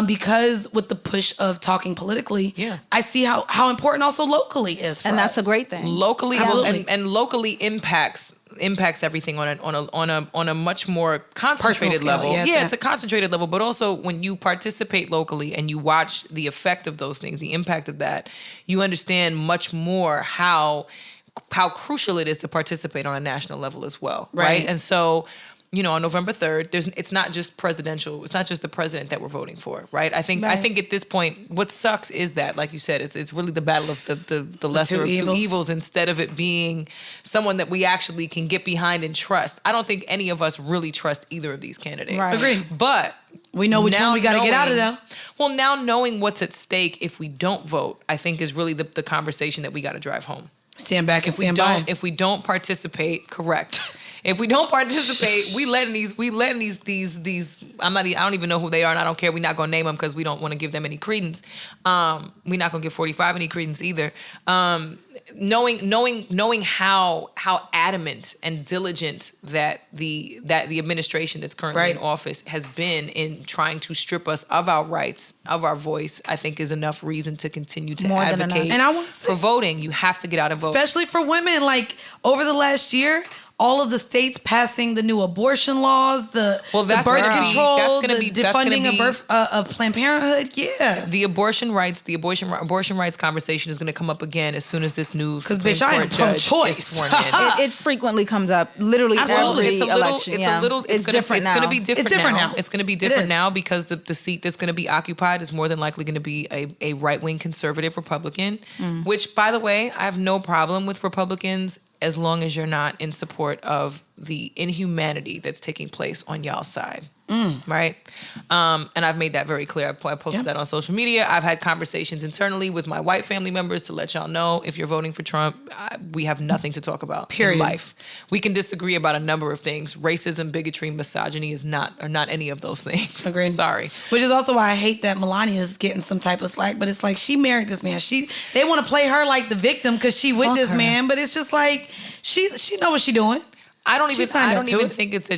because with the push of talking politically, I see how important also locally is, for And that's us. a great thing. Locally, Absolutely. and locally impacts everything on a much more concentrated Personal scale, level. yeah, It's a concentrated level, but also when you participate locally and you watch the effect of those things, the impact of that, you understand much more how crucial it is to participate on a national level as well, right? And so, you know, on November 3rd, it's not just presidential. It's not just the president that we're voting for, right? I think at this point, what sucks is that, like you said, it's really the battle of the lesser of two evils instead of it being someone that we actually can get behind and trust. I don't think any of us really trust either of these candidates. Right. Agreed. But We know which one we got to get out of there. Well, now knowing what's at stake if we don't vote, I think is really the conversation that we got to drive home. Stand back and stand by. If we don't participate, correct. If we don't participate, we letting these I don't even know who they are, and I don't care. We're not gonna name them because we don't want to give them any credence. We're not gonna give 45 any credence either. Knowing how adamant and diligent that the administration that's currently in office has been in trying to strip us of our rights, of our voice, I think is enough reason to continue to More than advocate enough. And I want to say, for voting. You have to get out and vote. especially for women, like over the last year, all of the states passing the new abortion laws, the that's birth gonna be- control, that's gonna the be- that's gonna defunding be- of Planned Parenthood. Yeah. The abortion rights conversation is going to come up again as soon as this new 'Cause, Supreme bitch, I am Court judge pro-choice. is sworn in. It frequently comes up, literally Absolutely. every It's a little. election. It's different now. It's going to be different, It's different now. It's going to be It different is. now because the seat that's going to be occupied is more than likely going to be a right-wing conservative Republican, which, by the way, I have no problem with Republicans as long as you're not in support of the inhumanity that's taking place on y'all's side. Right? And I've made that very clear. I posted that on social media. I've had conversations internally with my white family members to let y'all know if you're voting for Trump, we have nothing to talk about in life. We can disagree about a number of things. Racism, bigotry, misogyny are not any of those things. Agreed. Sorry. Which is also why I hate that Melania is getting some type of slack. But it's like, she married this man. They want to play her like the victim because she with this man. But it's just like, she know what she doing. I don't even think it's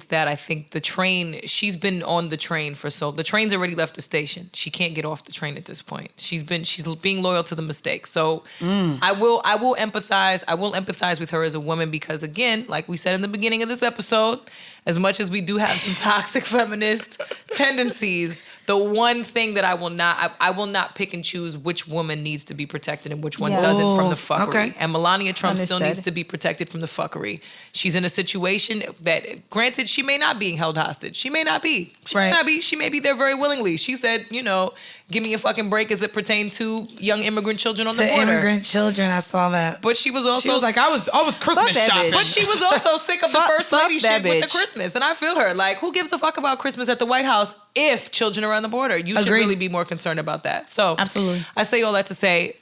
that. I think the train, she's been on the train the train's already left the station. She can't get off the train at this point. She's being loyal to the mistake. So I will empathize. I will empathize with her as a woman because, again, like we said in the beginning of this episode, as much as we do have some toxic feminist tendencies, the one thing that I will not pick and choose which woman needs to be protected and which one doesn't from the fuckery. Okay. And Melania Trump still needs to be protected from the fuckery. She's in a situation that, granted, she may not be held hostage. She may not be. She may be there very willingly. She said, give me a fucking break as it pertained to young immigrant children on the border. Immigrant children, I saw that. But she was like, I was Christmas shopping. But she was also sick of the first lady shit with the Christmas. And I feel her. Like, who gives a fuck about Christmas at the White House if children are on the border? You should really be more concerned about that. So absolutely. I say all that to say,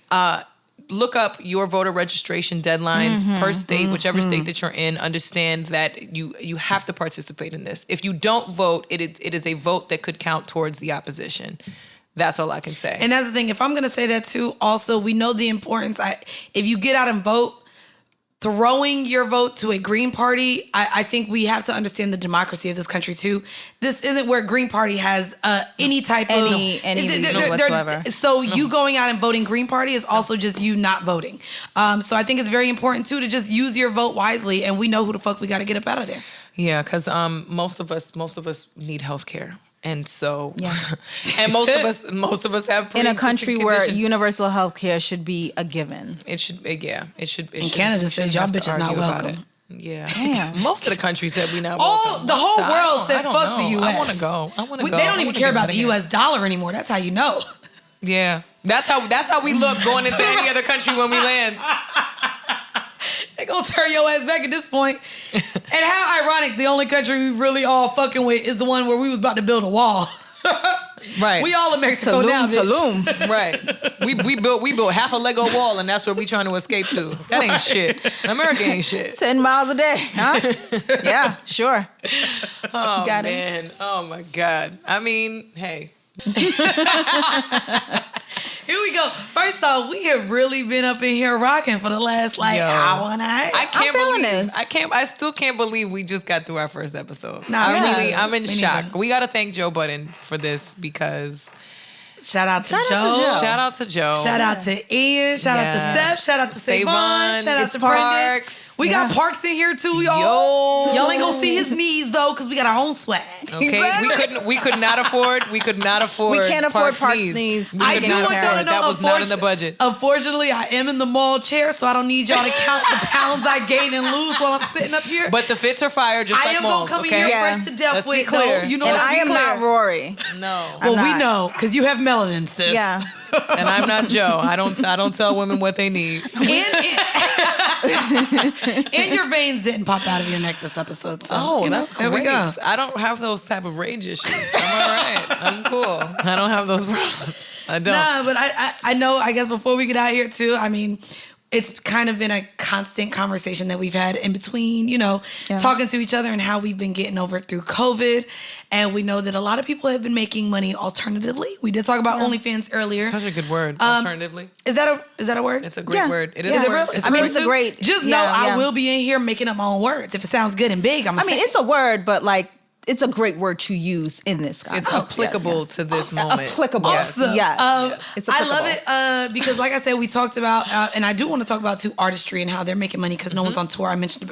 look up your voter registration deadlines per state, whichever state that you're in. Understand that you have to participate in this. If you don't vote, it is a vote that could count towards the opposition. That's all I can say. And that's the thing. If I'm going to say that too, also, we know the importance. If you get out and vote, throwing your vote to a Green Party, I think we have to understand the democracy of this country too. This isn't where Green Party has any type of whatsoever. So you going out and voting Green Party is also just you not voting. So I think it's very important too to just use your vote wisely, and we know who the fuck we got to get up out of there. Yeah, because most of us need health care. And so, and most of us have in a country where universal health care should be a given. It should. And Canada said y'all bitches not welcome. Yeah. Damn. Most of the countries said we not Oh, welcome. the whole world said fuck the U.S. I want to go. They don't even care about the U.S. dollar anymore. That's how you know. Yeah. That's how we look going into any other country when we land. They gonna turn your ass back at this point. And how ironic, the only country we really all fucking with is the one where we was about to build a wall. Right. We all in Mexico now, Tulum. Right. We built half a Lego wall, and that's where we trying to escape to. That ain't shit. America ain't shit. 10 miles a day, huh? Yeah, sure. Oh, man. Oh, my God. I mean, hey. Here we go. First off, we have really been up in here rocking for the last hour and a half. I still can't believe we just got through our first episode. I'm in shock. Neither. We got to thank Joe Budden for this because shout out to Joe. Shout out to Joe. Shout out to Ian. Shout out to Steph. Shout out to Savon. Shout out to Parks. We got Parks in here too, y'all. Y'all ain't gonna see his knees though, because we got our own swag. Okay, we could not afford. We can't afford Parks' knees. I do want y'all to know that was not in the budget. Unfortunately, I am in the mall chair, so I don't need y'all to count the pounds I gain and lose while I'm sitting up here. But the fits are fire, just like malls. I am gonna come in here fresh to death with it, though. You know, and I am not Rory. No. Well, we know because you have melanin, sis. Yeah. And I'm not Joe. I don't tell women what they need. And your veins didn't pop out of your neck this episode. So, that's great. There we go. I don't have those type of rage issues. I'm all right. I'm cool. I don't have those problems. I don't. Nah, but I know, I guess before we get out here too, I mean, it's kind of been a constant conversation that we've had in between, talking to each other and how we've been getting over through COVID. And we know that a lot of people have been making money alternatively. We did talk about OnlyFans earlier. Such a good word. Alternatively. Is that a word? It's a great word. It is. Is a it real? It's a great. Just know I will be in here making up my own words. If it sounds good and big, it's a word, but like, it's a great word to use in this context. It's applicable to this moment. Applicable. Awesome. Yes. It's I love it because, like I said, we talked about, and I do want to talk about too, artistry and how they're making money because no one's on tour. I mentioned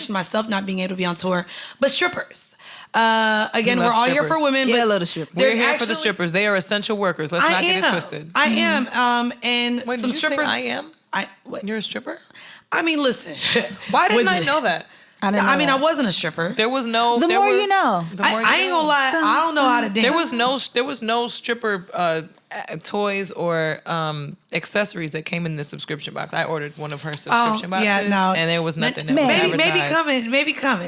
myself not being able to be on tour, but strippers. Again, we're all here for women. Yeah, I love the strippers. We're here for the strippers. They are essential workers. Let's not get it twisted. I am. And wait, some did strippers. You say I am? What? You're a stripper? I mean, listen. Why didn't I know that? I didn't know I mean, that. I wasn't a stripper. There was no. The there more were- you know. the more you I ain't know. gonna lie. I don't know how to dance. There was no stripper toys or accessories that came in the subscription box. I ordered one of her subscription boxes. Yeah, no. And there was nothing that Maybe was advertised.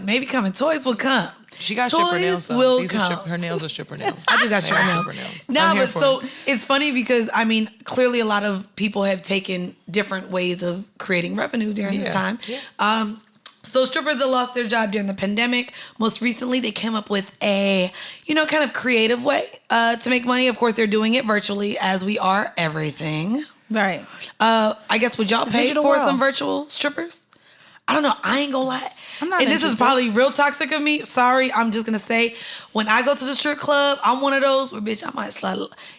maybe coming. Toys will come. She got stripper Toys nails though. will These are come. her nails are stripper nails. I do got They stripper are nails. stripper nails. No, I'm here but for so it. it's funny because I mean, clearly a lot of people have taken different ways of creating revenue during this Yeah, time. yeah. So strippers that lost their job during the pandemic, most recently they came up with a, kind of creative way to make money. Of course, they're doing it virtually as we are everything. Right. I guess would y'all pay digital for world. some virtual strippers? I don't know. I ain't gonna lie. I'm not And this is interested. probably real toxic of me. Sorry, I'm just gonna say, when I go to the strip club, I'm one of those where, bitch, I might slide.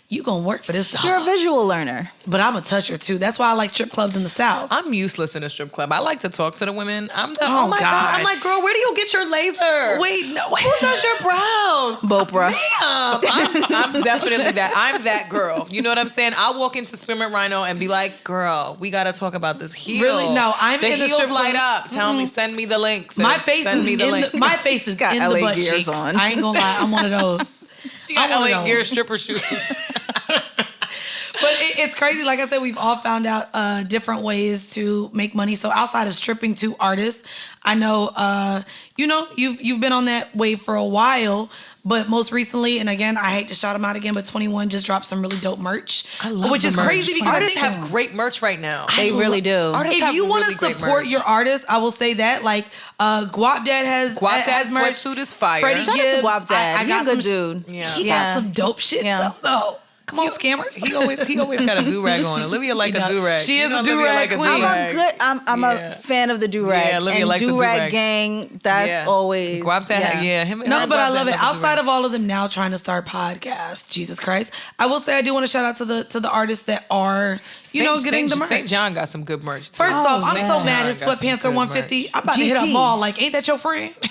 You gonna work for this dog. You're a visual learner. But I'm a toucher too. That's why I like strip clubs in the South. I'm useless in a strip club. I like to talk to the women. Oh, oh my God. I'm like, girl, where do you get your laser? Wait, no. Who does your brows? Bopra. I'm definitely that. I'm that girl. You know what I'm saying? I'll walk into Spearmint Rhino and be like, girl, we got to talk about this heel. Really? No, I'm the in the heels strip light club. up. Tell me, send me the link. sis. My face send is me in the link. my face is got in the LA butt gears cheeks. on. I ain't gonna lie, I'm one of those. She got I'm one of LA those. Gear stripper shoes. But it's crazy. Like I said, we've all found out different ways to make money. So outside of stripping to artists, I know, you've been on that wave for a while. But most recently, and again, I hate to shout them out again, but 21 just dropped some really dope merch. I love which the is merch. crazy because artists I think have great merch right now. They really do. Artists if have you want to really great support merch. your artist, I will say that. Like, Guap Dad has merch. sweatsuit is fire. Freddie Shout out to Gibbs. Guap Dad. I He's got a good some, dude. Yeah. He Yeah. got some dope shit Yeah. though. Come on, scammers. He always got a do-rag on. Olivia like He a does. do-rag. She is a Olivia do-rag like a queen. do-rag. I'm Yeah. a fan of the do-rag. Yeah, Olivia and likes the do-rag do-rag. gang, that's always... Guap Dad, him. No, her but and I Guap love Dad it. the Outside do-rag. of all of them now trying to start podcasts, Jesus Christ, I will say I do want to shout out to the artists that are getting the merch. St. John got some good merch too. First off, I'm man. so mad his St. John got sweatpants some are good $150. merch. I'm about to hit up GT. Mall. Like, ain't that your friend? I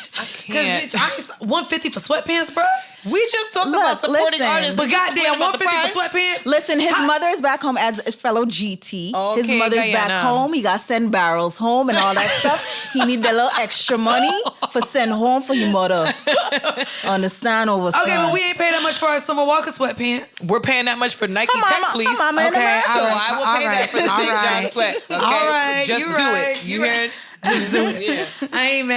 Because can't. bitch, $150 for sweatpants, bro. We just talked Look, about supporting listen. artists. But and you goddamn, complain about the $150 for price? sweatpants. Listen, his mother is back home as a fellow GT. Okay, His mother's Guyana. back home. He got send barrels home and all that stuff. He need a little extra money for send home for your mother. Understand over Okay, but we ain't pay that much for our Summer Walker sweatpants. We're paying that much for Nike Come on, Tech come Fleece. on, man. Okay, So all right, I will all pay right, that for the all St. John right. sweat. Okay? All right, Just you do right, it. you You hear it? Just do it. I ain't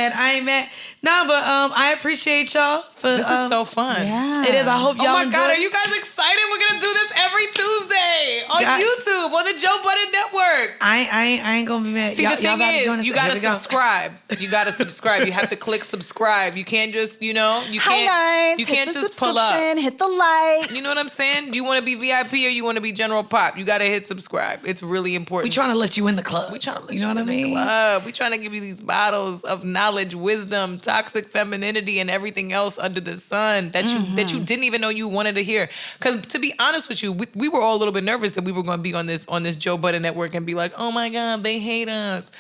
mad. Nah, but I appreciate y'all for This is so fun. Yeah. it is. I hope y'all Oh my enjoy. God, are you guys excited? We're going to do this every Tuesday on God. YouTube, on the Joe Budden Network. I ain't gonna be mad. See, Y'all- the y'all thing gotta join us. is, you Here gotta we go. subscribe. You gotta subscribe. You have to click subscribe. You can't just, you Hi can't. guys. You hit can't the just pull up. subscription, hit the like. You know what I'm saying? Do you want to be VIP or you want to be general pop? You gotta hit subscribe. It's really important. We trying to let you in the club. We trying to let you know what I in the mean? club. We trying to give you these bottles of knowledge, wisdom, toxic femininity, and everything else under the sun that you didn't even know you wanted to hear. Because to be honest with you, we were all a little bit nervous that we were going to be on this Joe Budden network and be like, oh my God, they hate us.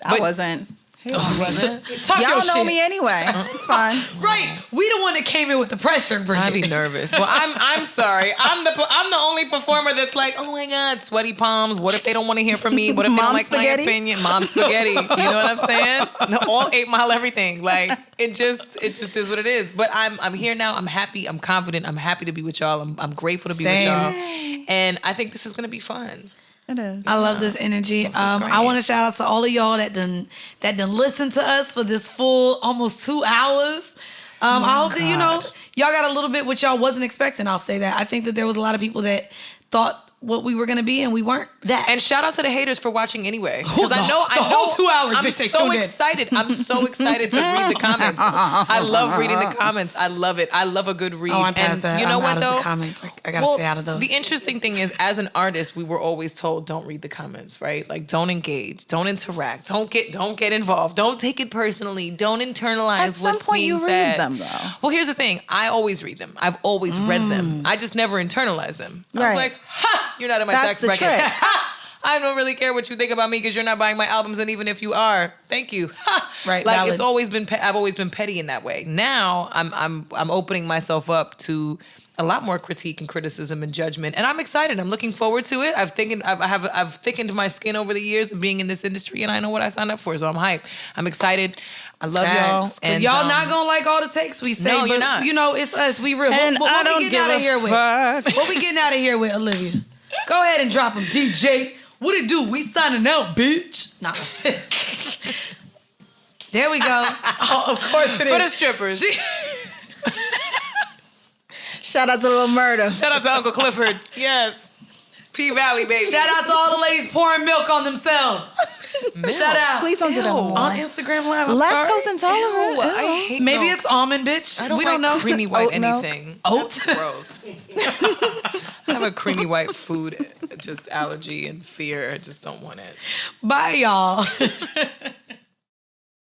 I wasn't. Talk Y'all your know shit. me anyway. It's fine. Right. We the one that came in with the pressure, Bridget. I'd be nervous. Well, I'm sorry. I'm the only performer that's like, oh my God, sweaty palms. What if they don't want to hear from me? What if they don't Mom like spaghetti? my opinion? Mom spaghetti. You know what I'm saying? No, all 8 Mile everything. Like it just is what it is. But I'm here now. I'm happy. I'm confident. I'm happy to be with y'all. I'm grateful to be Same. with y'all. And I think this is gonna be fun. It is. I love this energy. I want to shout out to all of y'all that done listen to us for this full almost 2 hours. I hope that y'all got a little bit what y'all wasn't expecting. I'll say that. I think that there was a lot of people that thought what we were gonna be and we weren't that. And shout out to the haters for watching anyway. Who- Because I know the whole 2 hours, I'm bitch, they so tuned in. excited. I'm so excited to read the comments. I love reading the comments. I love it. I love a good read. I'm past and that. you know I'm what out though? of the comments. I gotta stay out of those. The interesting thing is, as an artist, we were always told, don't read the comments, right? Like, don't engage, don't interact, don't get involved, don't take it personally, don't internalize At some what's point being you said. read them, though. Well, here's the thing. I always read them. I've always read them. I just never internalized them. I was Right. like, ha, you're not in my That's tax the bracket. trick. Ha! I don't really care what you think about me because you're not buying my albums, and even if you are, thank you. Ha! Right, Like valid. it's always been. I've always been petty in that way. Now I'm opening myself up to a lot more critique and criticism and judgment. And I'm excited. I'm looking forward to it. I've thickened my skin over the years of being in this industry, and I know what I signed up for, so I'm hyped. I'm excited. I love y'all. And y'all not gonna like all the takes we say, no, but you're not. you know, it's us. We real. And what we getting out of here with? What we getting out of here with, Olivia? Go ahead and drop them, DJ. What it do? We signing out, bitch. Nah. There we go. Oh, of course it is. For the strippers. Shout out to Little Murder. Shout out to Uncle Clifford. Yes. P-Valley, baby. Shout out to all the ladies pouring milk on themselves. Shout out. Please don't do that more. On Instagram Live, I'm Lactose sorry. intolerant. Ew, I hate Maybe milk. it's almond, bitch. I don't we like don't know. creamy white Oat milk. anything. Oat? That's gross. I have a creamy white food just allergy and fear. I just don't want it. Bye, y'all.